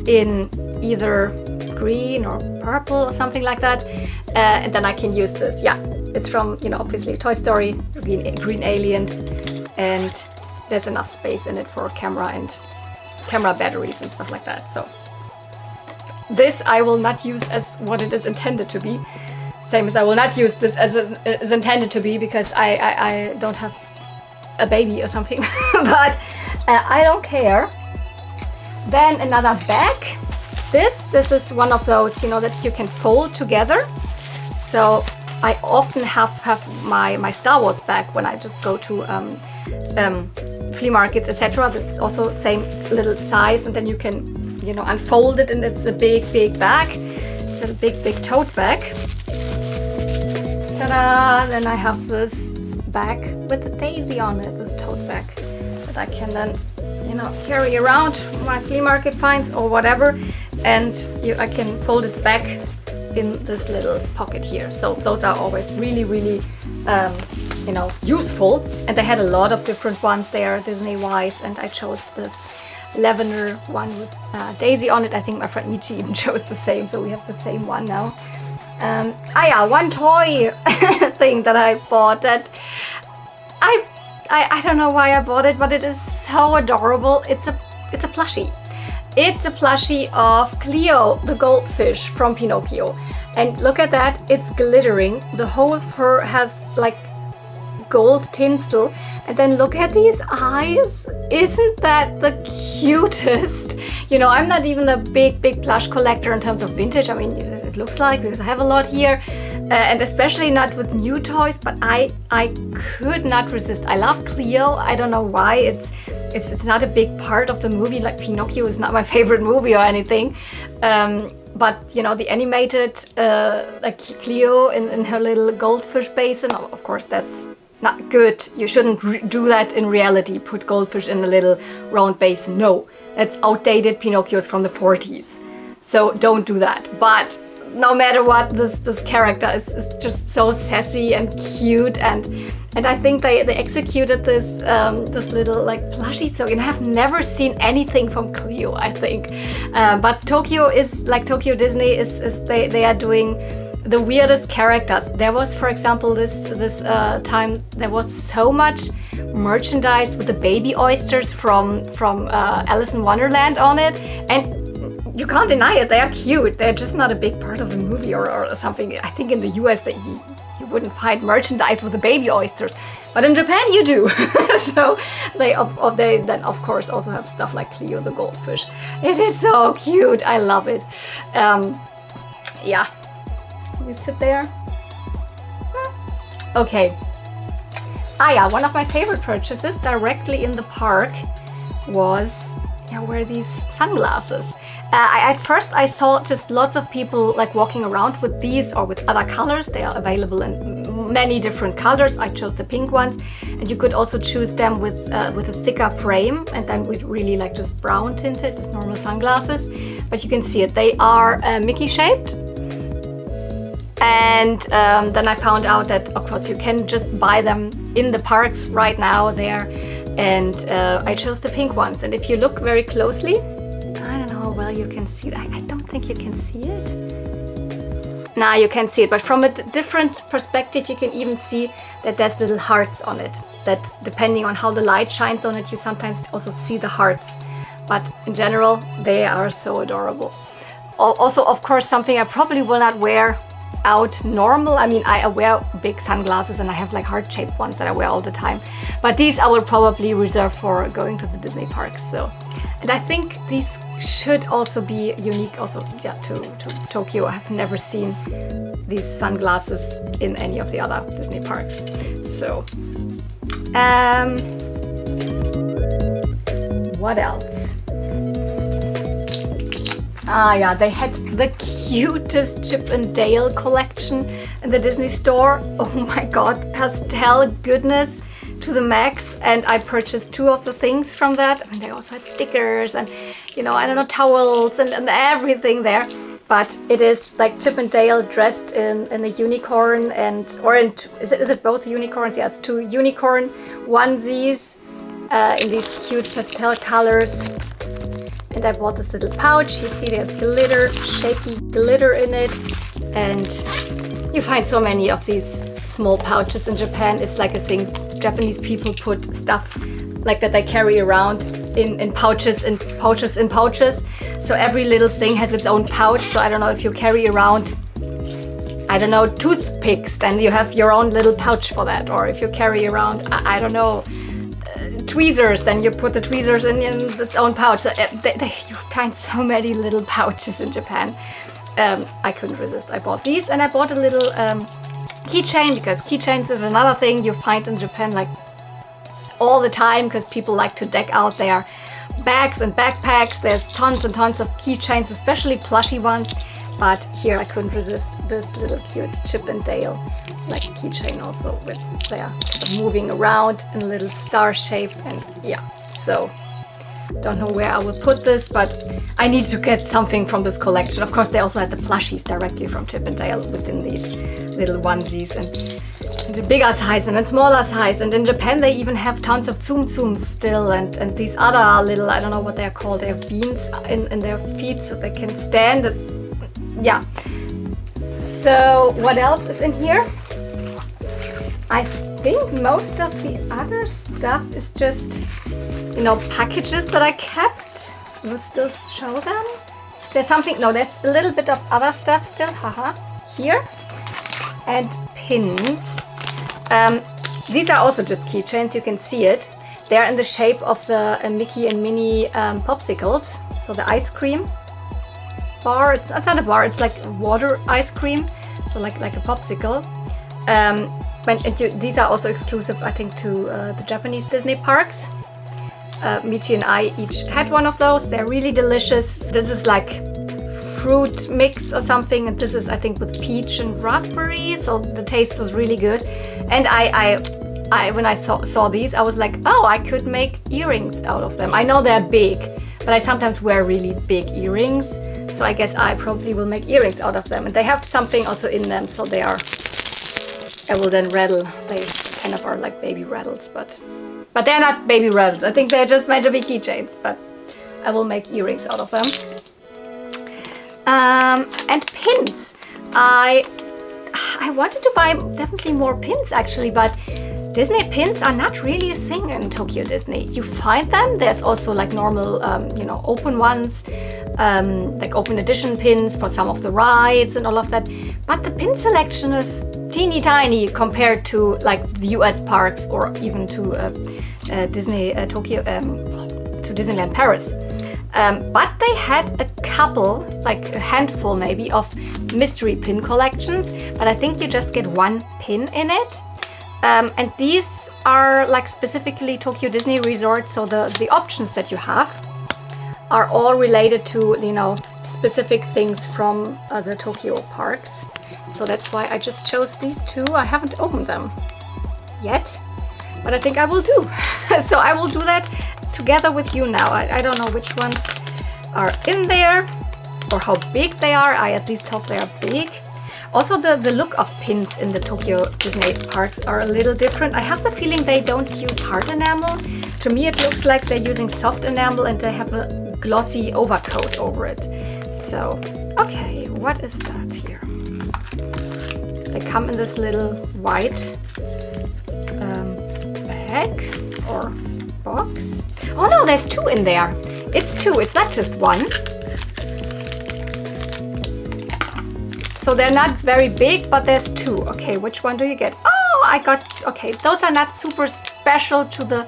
in either green or purple or something like that, and then I can use this. Yeah, it's from, you know, obviously Toy Story, green aliens, and there's enough space in it for camera and camera batteries and stuff like that. So this I will not use as what it is intended to be, same as I will not use this as it is intended to be, because I don't have a baby or something. But I don't care. Then another bag. This is one of those, you know, that you can fold together. So I often have my Star Wars bag when I just go to flea markets, etc. That's also same little size, and then you can, you know, unfold it, and it's a big bag. It's a big tote bag. Ta-da! Then I have this bag with a daisy on it, this tote bag, that I can then, you know, carry around my flea market finds or whatever, and I can fold it back in this little pocket here. So those are always really you know, useful, and they had a lot of different ones there Disney-wise, and I chose this lavender one with daisy on it. I think my friend Michi even chose the same, so we have the same one now. Yeah, one toy thing that I bought that I don't know why I bought it, but it is so adorable. It's a plushie. It's a plushie of Cleo, the goldfish from Pinocchio. And look at that, it's glittering. The whole fur has like gold tinsel. And then look at these eyes. Isn't that the cutest? You know, I'm not even a big plush collector in terms of vintage. I mean, it looks like, because I have a lot here. And especially not with new toys, but I could not resist. I love Cleo. I don't know why. It's not a big part of the movie. Like, Pinocchio is not my favorite movie or anything. But, you know, the animated like Cleo in her little goldfish basin, of course, that's not good. You shouldn't do that in reality. Put goldfish in a little round basin. No, that's outdated. Pinocchio's from the 40s. So don't do that. But no matter what, this character is just so sassy and cute, and I think they executed this this little like plushie. So, and I've never seen anything from Cleo, I think. But Tokyo is like Tokyo Disney is they are doing the weirdest characters. There was, for example, this time there was so much merchandise with the baby oysters from Alice in Wonderland on it, and you can't deny it, they are cute. They're just not a big part of the movie or something. I think in the US that you wouldn't find merchandise with the baby oysters, but in Japan you do. So they then of course also have stuff like Cleo the goldfish. It is so cute. I love it. Yeah. You sit there. Okay. Yeah, one of my favorite purchases directly in the park was were these sunglasses. At first I saw just lots of people like walking around with these or with other colors. They are available in many different colors. I chose the pink ones, and you could also choose them with a thicker frame, and then with really like just brown tinted, just normal sunglasses. But you can see it, they are Mickey shaped. And then I found out that of course you can just buy them in the parks right now there, and I chose the pink ones. And if you look very closely, I don't know how well you can see it. I don't think you can see it. Now you can see it, but from a different perspective you can even see that there's little hearts on it, that depending on how the light shines on it, you sometimes also see the hearts. But in general, they are so adorable. Also, of course, something I probably will not wear out normal. I mean, I wear big sunglasses and I have like heart-shaped ones that I wear all the time. But these I will probably reserve for going to the Disney parks. So, and I think these should also be unique also, yeah, to Tokyo. I have never seen these sunglasses in any of the other Disney parks. So, what else? Ah, yeah, they had the cutest Chip and Dale collection in the Disney store. Oh my god, pastel goodness to the max. And I purchased 2 of the things from that. I mean, they also had stickers and, you know, I don't know, towels and everything there. But it is like Chip and Dale dressed in a unicorn and, or in, is it both unicorns? Yeah, it's 2 unicorn onesies in these cute pastel colors. And I bought this little pouch. You see there's glitter, shaky glitter in it. And you find so many of these small pouches in Japan. It's like a thing. Japanese people put stuff like that they carry around in pouches and pouches and pouches. So every little thing has its own pouch. So I don't know if you carry around, I don't know, toothpicks, then you have your own little pouch for that. Or if you carry around, I don't know, tweezers, then you put the tweezers in its own pouch. So you find so many little pouches in Japan. I couldn't resist. I bought these, and I bought a little keychain, because keychains is another thing you find in Japan like all the time, because people like to deck out their bags and backpacks. There's tons and tons of keychains, especially plushy ones. But here I couldn't resist this little cute Chip and Dale like keychain also, with they're kind of moving around in a little star shape. And yeah, so don't know where I will put this, but I need to get something from this collection. Of course, they also had the plushies directly from Chip and Dale within these little onesies, and the bigger size and then smaller size. And in Japan they even have tons of tsum tsums still, and these other little, I don't know what they're called, they have beans in their feet so they can stand. Yeah. So what else is in here? I think most of the other stuff is just, you know, packages that I kept. I will still show them. There's something, no, there's a little bit of other stuff still, haha, here. And pins. These are also just keychains, you can see it. They're in the shape of the Mickey and Minnie popsicles. So the ice cream bar, it's not a bar, it's like water ice cream. So like a popsicle. These are also exclusive, I think, to the Japanese Disney parks. Michi and I each had one of those. They're really delicious. This is like fruit mix or something, and this is, I think, with peach and raspberry. So the taste was really good. And I when I saw these, I was like, oh, I could make earrings out of them. I know they're big, but I sometimes wear really big earrings. So I guess I probably will make earrings out of them. And they have something also in them, so they are, I will then rattle. They kind of are like baby rattles, but they're not baby rattles. I think they're just meant to be keychains, but I will make earrings out of them. And pins. I wanted to buy definitely more pins actually, but Disney pins are not really a thing in Tokyo Disney. You find them. There's also like normal, you know, open ones, like open edition pins for some of the rides and all of that. But the pin selection is teeny tiny compared to like the US parks or even to Disney Tokyo, to Disneyland Paris. But they had a couple, like a handful maybe, of mystery pin collections. But I think you just get one pin in it. And these are like specifically Tokyo Disney Resort, so the options that you have are all related to, you know, specific things from the Tokyo parks. So that's why I just chose these 2. I haven't opened them yet, but I think I will do. So I will do that together with you now. I don't know which ones are in there or how big they are. I at least hope they are big. Also, the look of pins in the Tokyo Disney parks are a little different. I have the feeling they don't use hard enamel. To me, it looks like they're using soft enamel and they have a glossy overcoat over it. So, okay, what is that here? They come in this little white bag or box. Oh no, there's two in there. It's two, it's not just one. So they're not very big, but there's two. Okay, which one do you get? Oh, I got, okay, those are not super special to the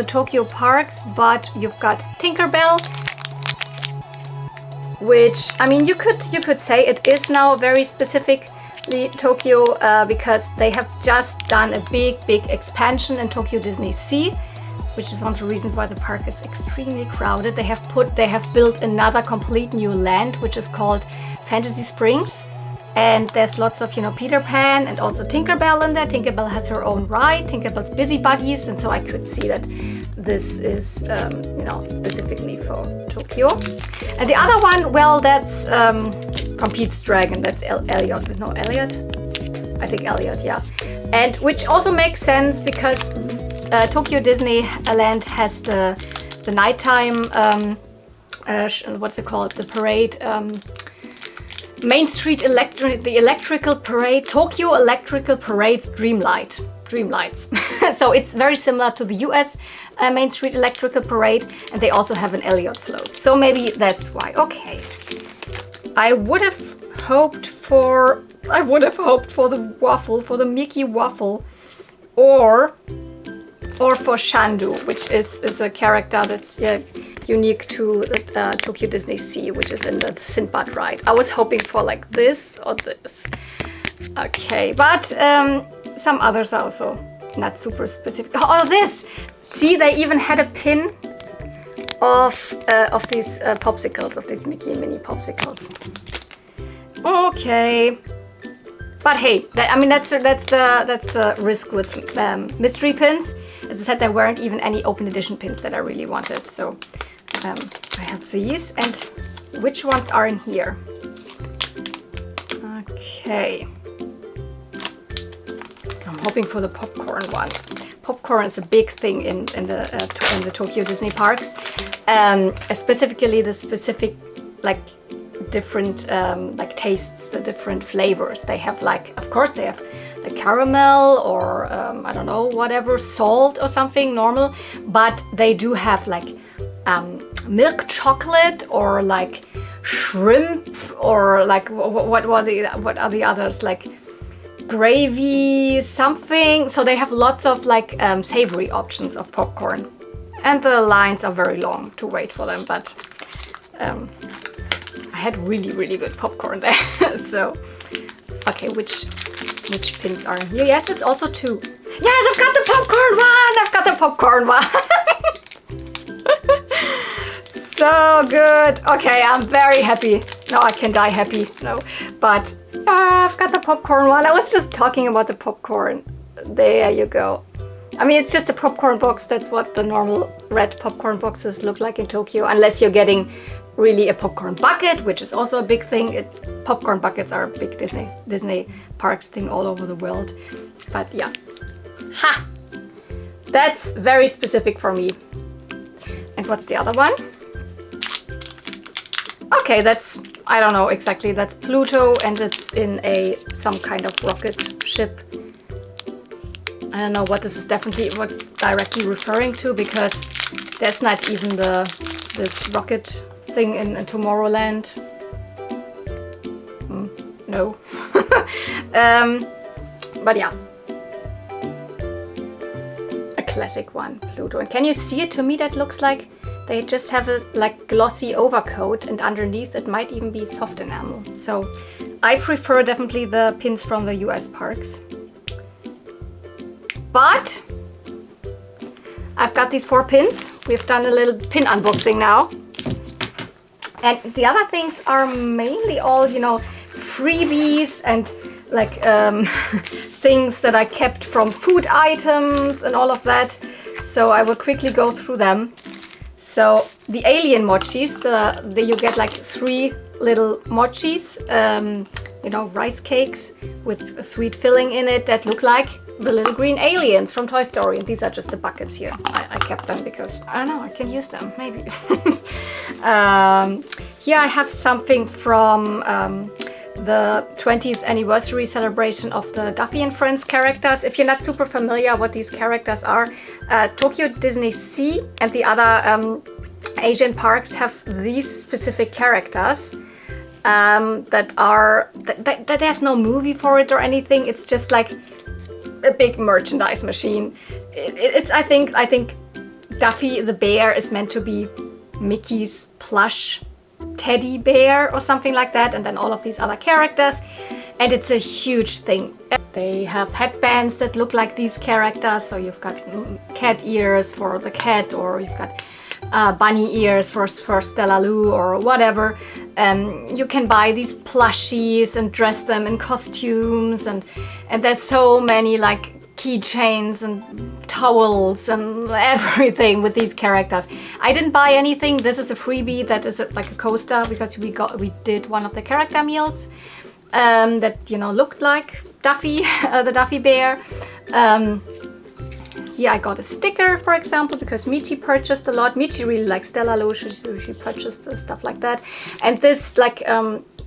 Tokyo parks, but you've got Tinkerbell, which, I mean, you could say it is now very specifically Tokyo because they have just done a big expansion in Tokyo Disney Sea, which is one of the reasons why the park is extremely crowded. They have built another complete new land, which is called Fantasy Springs. And there's lots of, you know, Peter Pan and also Tinkerbell in there. Tinkerbell has her own ride, Tinkerbell's Busy Buggies, and so I could see that this is, you know, specifically for Tokyo. And the other one, well, that's from Pete's Dragon. That's Elliot. No, Elliot? I think Elliot, yeah. And which also makes sense because Tokyo Disneyland has the nighttime, what's it called? The parade. Main Street the Electrical Parade, Tokyo Electrical Parade's Dreamlights. So it's very similar to the US Main Street Electrical Parade, and they also have an Elliot float. So maybe that's why. Okay. I would have hoped for the waffle, for the Mickey waffle, or for Shandu, which is a character that's unique to Tokyo Disney Sea, which is in the Sinbad ride. I was hoping for like this or this. Okay, but some others are also not super specific. Oh, this! See, they even had a pin of these popsicles, of these Mickey and Minnie popsicles. Okay. But hey, I mean that's the risk with mystery pins. As I said, there weren't even any open edition pins that I really wanted. So I have these, and which ones are in here? Okay. I'm hoping for the popcorn one. Popcorn is a big thing in the Tokyo Disney parks. Specifically the specific like different like tastes, the different flavors. They have like, of course they have like caramel or I don't know, whatever, salt or something normal, but they do have like milk chocolate or like shrimp or like what are the others, like gravy something. So they have lots of like savory options of popcorn, and the lines are very long to wait for them, but I had really good popcorn there. So okay, which pins are in here? Yes, it's also two. Yes, I've got the popcorn one. So good. Okay, I'm very happy. No, I can die happy. No, but I've got the popcorn one. I was just talking about the popcorn. There you go. I mean, it's just a popcorn box. That's what the normal red popcorn boxes look like in Tokyo, unless you're getting really a popcorn bucket, which is also a big thing. Popcorn buckets are a big Disney parks thing all over the world. But yeah. Ha! That's very specific for me. And what's the other one? Okay, that's, I don't know exactly, that's Pluto, and it's in some kind of rocket ship. I don't know what this is what's directly referring to, because there's not even this rocket thing in Tomorrowland. No. But yeah. A classic one, Pluto. And can you see it? To me that looks like they just have a like glossy overcoat, and underneath it might even be soft enamel. So I prefer definitely the pins from the US parks. But I've got these 4 pins. We've done a little pin unboxing now. And the other things are mainly all, you know, freebies and like things that I kept from food items and all of that. So I will quickly go through them. So the alien mochis, you get like 3 little mochis you know, rice cakes with a sweet filling in it that look like the little green aliens from Toy Story. And these are just the buckets here. I kept them because, I don't know, I can use them, maybe. Here I have something from the 20th anniversary celebration of the Duffy and Friends characters. If you're not super familiar what these characters are, Tokyo Disney Sea and the other Asian parks have these specific characters that there's no movie for it or anything. It's just like a big merchandise machine. I think Duffy the bear is meant to be Mickey's plush teddy bear or something like that, and then all of these other characters, and it's a huge thing. They have headbands that look like these characters, so you've got cat ears for the cat, or you've got bunny ears for Stella Lou or whatever. You can buy these plushies and dress them in costumes, and there's so many like keychains and towels and everything with these characters. I didn't buy anything. This is a freebie that is like a coaster because we did one of the character meals that, you know, looked like Duffy, the Duffy bear. Here I got a sticker, for example, because Michi purchased a lot. Michi really likes Stella Lou, she purchased stuff like that. And this like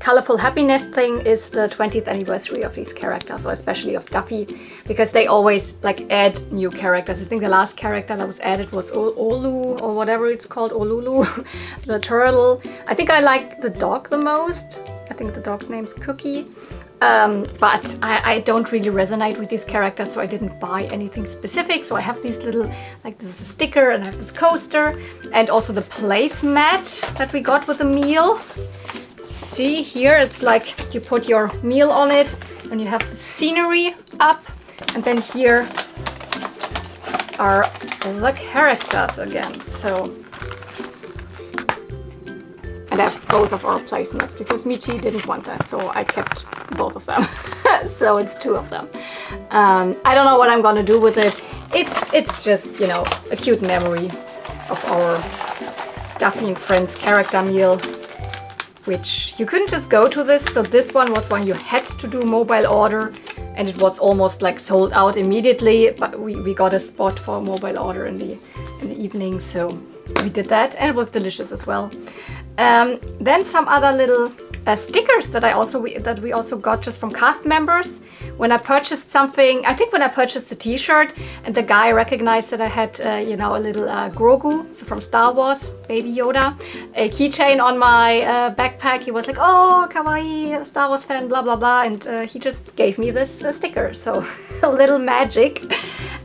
colorful happiness thing is the 20th anniversary of these characters, or especially of Duffy, because they always like add new characters. I think the last character that was added was Olu, or whatever it's called, Olulu, the turtle. I think I like the dog the most. I think the dog's name's Cookie. But I don't really resonate with these characters, so I didn't buy anything specific. So I have these little, like this is a sticker, and I have this coaster, and also the placemat that we got with the meal. See here, it's like you put your meal on it, and you have the scenery up, and then here are the characters again. So, and I have both of our placemats because Michi didn't want that, so I kept both of them. So it's two of them. I don't know what I'm gonna do with it. It's just, you know, a cute memory of our Duffy and Friends character meal, which you couldn't just go to this. So this one was one you had to do mobile order, and it was almost like sold out immediately, but we got a spot for a mobile order in the evening, so we did that, and it was delicious as well. Then some other little stickers that we also got just from cast members. When I purchased something, I think when I purchased the t-shirt, and the guy recognized that I had you know, a little Grogu, so from Star Wars, Baby Yoda, a keychain on my backpack. He was like, oh, kawaii, Star Wars fan, blah blah blah, and he just gave me this sticker, so a little magic.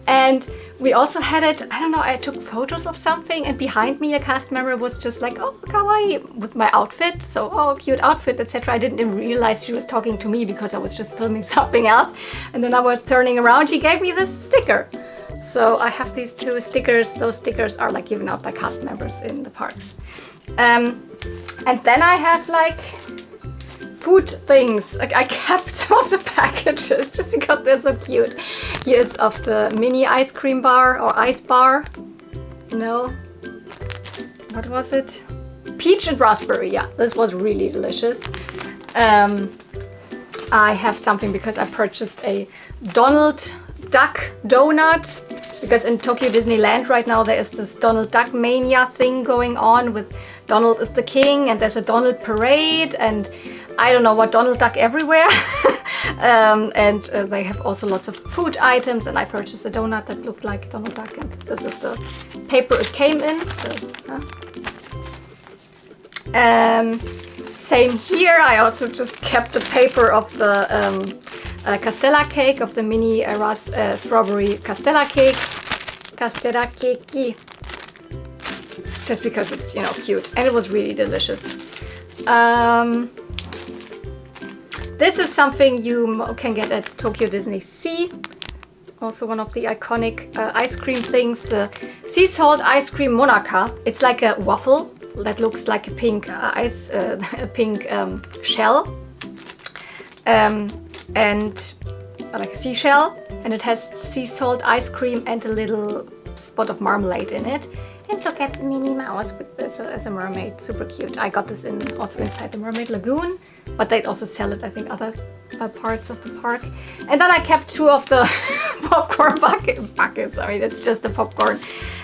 And we also had it, I don't know, I took photos of something, and behind me a cast member was just like, oh, kawaii, with my outfit. So, oh, cute outfit, etc. I didn't even realize she was talking to me because I was just filming something else. And then I was turning around, she gave me this sticker. So I have these two stickers. Those stickers are like given out by cast members in the parks. And then I have like food things. I kept some of the packages just because they're so cute. Here's of the mini ice cream bar or ice bar. No, what was it? Peach and raspberry. Yeah, this was really delicious. I have something because I purchased a Donald Duck donut, because in Tokyo Disneyland right now there is this Donald Duck mania thing going on with Donald is the king, and there's a Donald parade, and I don't know what, Donald Duck everywhere. And they have also lots of food items, and I purchased a donut that looked like Donald Duck, and this is the paper it came in. So, same here, I also just kept the paper of the Castella cake, of the mini strawberry Castella cake. Castella cake. Just because it's, you know, cute, and it was really delicious. This is something you can get at Tokyo Disney Sea. Also one of the iconic ice cream things, the sea salt ice cream Monaka. It's like a waffle that looks like a pink shell, and like a seashell, and it has sea salt ice cream and a little spot of marmalade in it. And look at Minnie Mouse with this as a mermaid, super cute. I got this also inside the Mermaid Lagoon, but they also sell it, I think, other parts of the park. And then I kept 2 of the popcorn buckets. I mean, it's just the popcorn,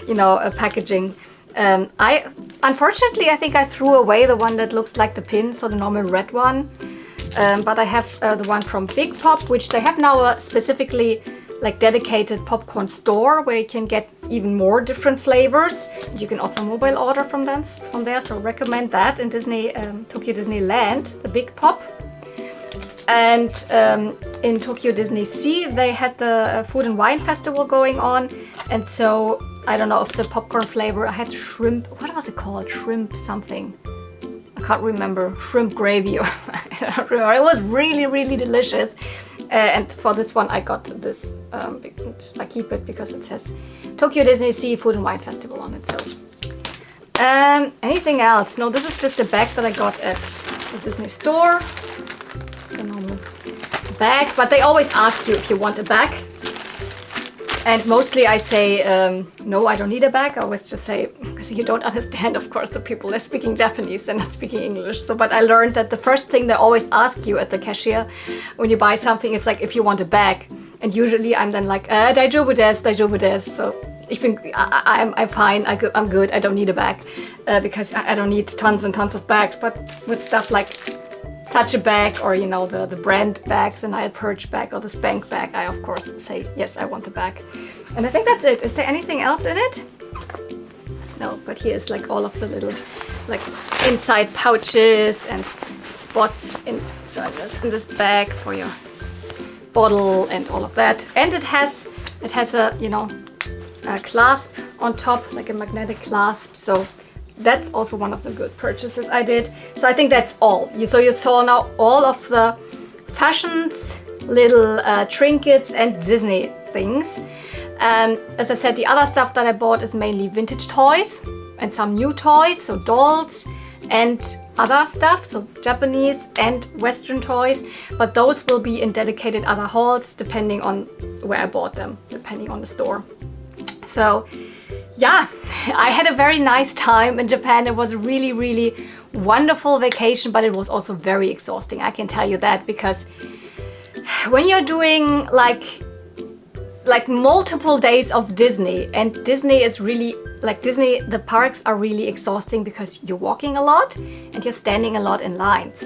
you know, packaging. Unfortunately, I think I threw away the one that looks like the pin, so the normal red one. But I have the one from Big Pop, which they have now specifically like dedicated popcorn store where you can get even more different flavors. You can also mobile order from there, so recommend that in Tokyo Disneyland, the Big Pop. And in Tokyo Disney Sea, they had the Food and Wine Festival going on, and so I don't know if the popcorn flavor, I had shrimp, what was it called? Shrimp something. I can't remember. Shrimp gravy. I don't remember. It was really, really delicious. And for this one, I got this. I keep it because it says Tokyo Disney Sea Food and Wine Festival on it. So, anything else? No, this is just a bag that I got at the Disney store. Just the normal bag. But they always ask you if you want a bag. And mostly I say, no, I don't need a bag. I always just say, because you don't understand, of course, the people. They're speaking Japanese, they're not speaking English. So, but I learned that the first thing they always ask you at the cashier when you buy something, it's like, if you want a bag. And usually I'm then like, daijoubu desu. So I'm fine, I'm good, I don't need a bag. Because I don't need tons and tons of bags. But with stuff like such a bag, or you know, the brand bags, the Nile Perch bag or the Spank bag, I of course say yes, I want a bag. And I think that's it. Is there anything else in it? No, but here's like all of the little like inside pouches and spots in this bag for your bottle and all of that. And it has a, you know, a clasp on top, like a magnetic clasp. So that's also one of the good purchases I did. So I think that's all. So you saw now all of the fashions, little trinkets and Disney things. As I said, the other stuff that I bought is mainly vintage toys and some new toys, so dolls and other stuff, so Japanese and Western toys. But those will be in dedicated other hauls depending on where I bought them, depending on the store. So yeah, I had a very nice time in Japan. It was a really, really wonderful vacation, but it was also very exhausting. I can tell you that, because when you're doing like multiple days of Disney, and Disney is really like the parks are really exhausting because you're walking a lot and you're standing a lot in lines.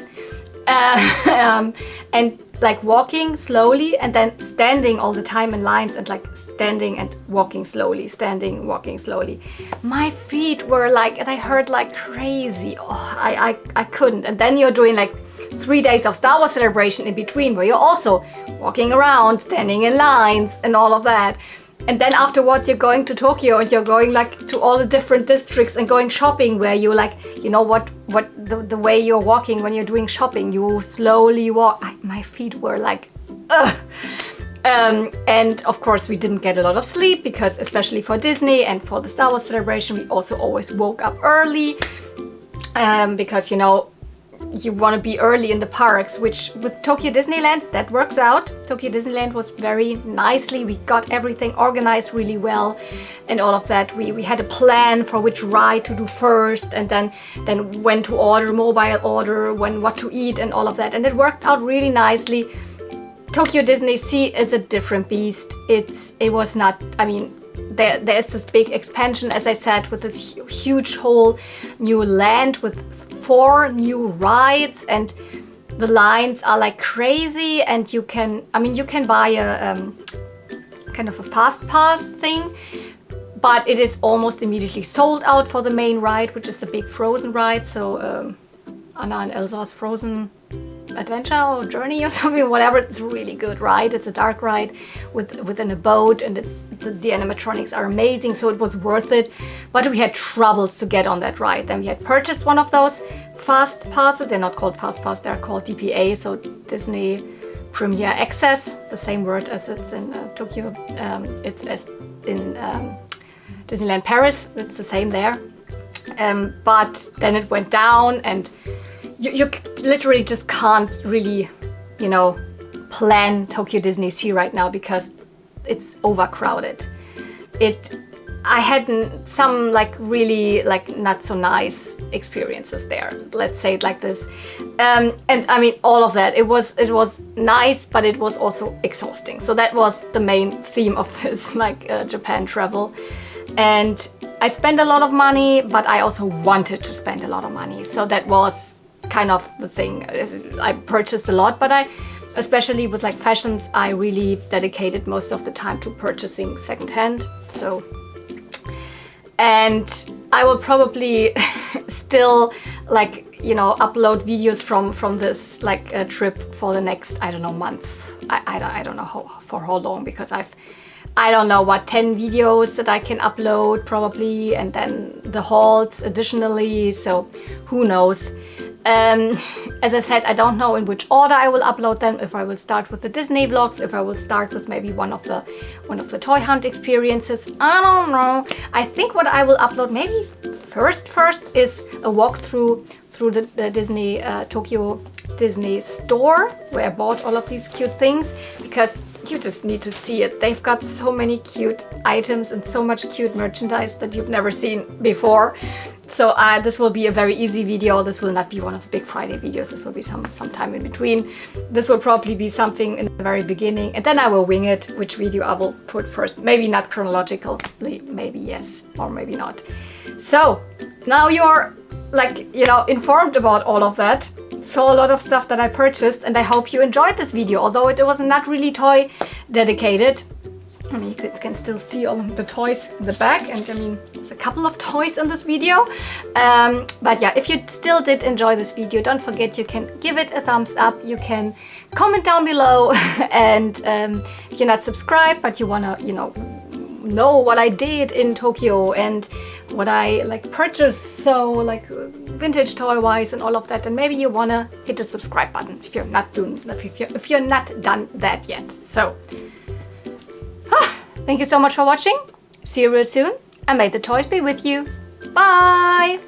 And like walking slowly and then standing all the time in lines, and like standing and walking slowly, standing, walking slowly. My feet were like, and I hurt like crazy. Oh, I couldn't. And then you're doing like 3 days of Star Wars celebration in between, where you're also walking around, standing in lines and all of that. And then afterwards you're going to Tokyo and you're going like to all the different districts and going shopping, where you like, you know what the way you're walking when you're doing shopping, you slowly walk. My feet were like, ugh. And of course we didn't get a lot of sleep, because especially for Disney and for the Star Wars celebration, we also always woke up early, because you know, you want to be early in the parks, which with Tokyo Disneyland, that works out. Tokyo Disneyland was very nicely, we got everything organized really well and all of that. We had a plan for which ride to do first, and then when to order, mobile order, what to eat and all of that. And it worked out really nicely. Tokyo Disney Sea is a different beast. It was not, I mean, there's this big expansion, as I said, with this huge whole new land with 4 new rides, and the lines are like crazy. And you can buy a kind of a fast pass thing, but it is almost immediately sold out for the main ride, which is the big Frozen ride. So Anna and Elsa's Frozen Adventure or Journey or something, whatever. It's a really good ride. It's a dark ride within a boat, and the animatronics are amazing, so it was worth it. But we had troubles to get on that ride. Then we had purchased one of those fast passes. They're not called fast pass, they're called DPA, so Disney Premier Access, the same word as it's in Tokyo. It's as in Disneyland Paris. It's the same there. But then it went down, and you literally just can't really, you know, plan Tokyo Disney Sea right now, because it's overcrowded. I had some like really like not so nice experiences there. Let's say it like this. And I mean all of that. It was nice, but it was also exhausting. So that was the main theme of this like Japan travel. And I spent a lot of money, but I also wanted to spend a lot of money. So that was kind of the thing. I purchased a lot, but especially with like fashions, I really dedicated most of the time to purchasing secondhand. So, and I will probably still like, you know, upload videos from this like trip for the next, I don't know, month. I don't know for how long, because I don't know what, 10 videos that I can upload probably, and then the hauls additionally, so who knows. As I said, I don't know in which order I will upload them, if I will start with the Disney vlogs, if I will start with maybe one of the toy hunt experiences. I don't know. I think what I will upload maybe first is a walkthrough through the Disney Tokyo Disney store, where I bought all of these cute things, because you just need to see it. They've got so many cute items and so much cute merchandise that you've never seen before. So this will be a very easy video. This will not be one of the big Friday videos. This will be some time in between. This will probably be something in the very beginning, and then I will wing it which video I will put first. Maybe not chronologically, maybe yes, or maybe not. So now you're like, you know, informed about all of that. So a lot of stuff that I purchased, and I hope you enjoyed this video, although it was not really toy dedicated. I mean, you can still see all of the toys in the back, and I mean, there's a couple of toys in this video. But yeah, if you still did enjoy this video, don't forget you can give it a thumbs up, you can comment down below, and if you're not subscribed but you wanna, you know what I did in Tokyo and what I like purchased, so like vintage toy wise and all of that, then maybe you wanna hit the subscribe button if you're not done that yet. So thank you so much for watching. See you real soon, and may the toys be with you. Bye!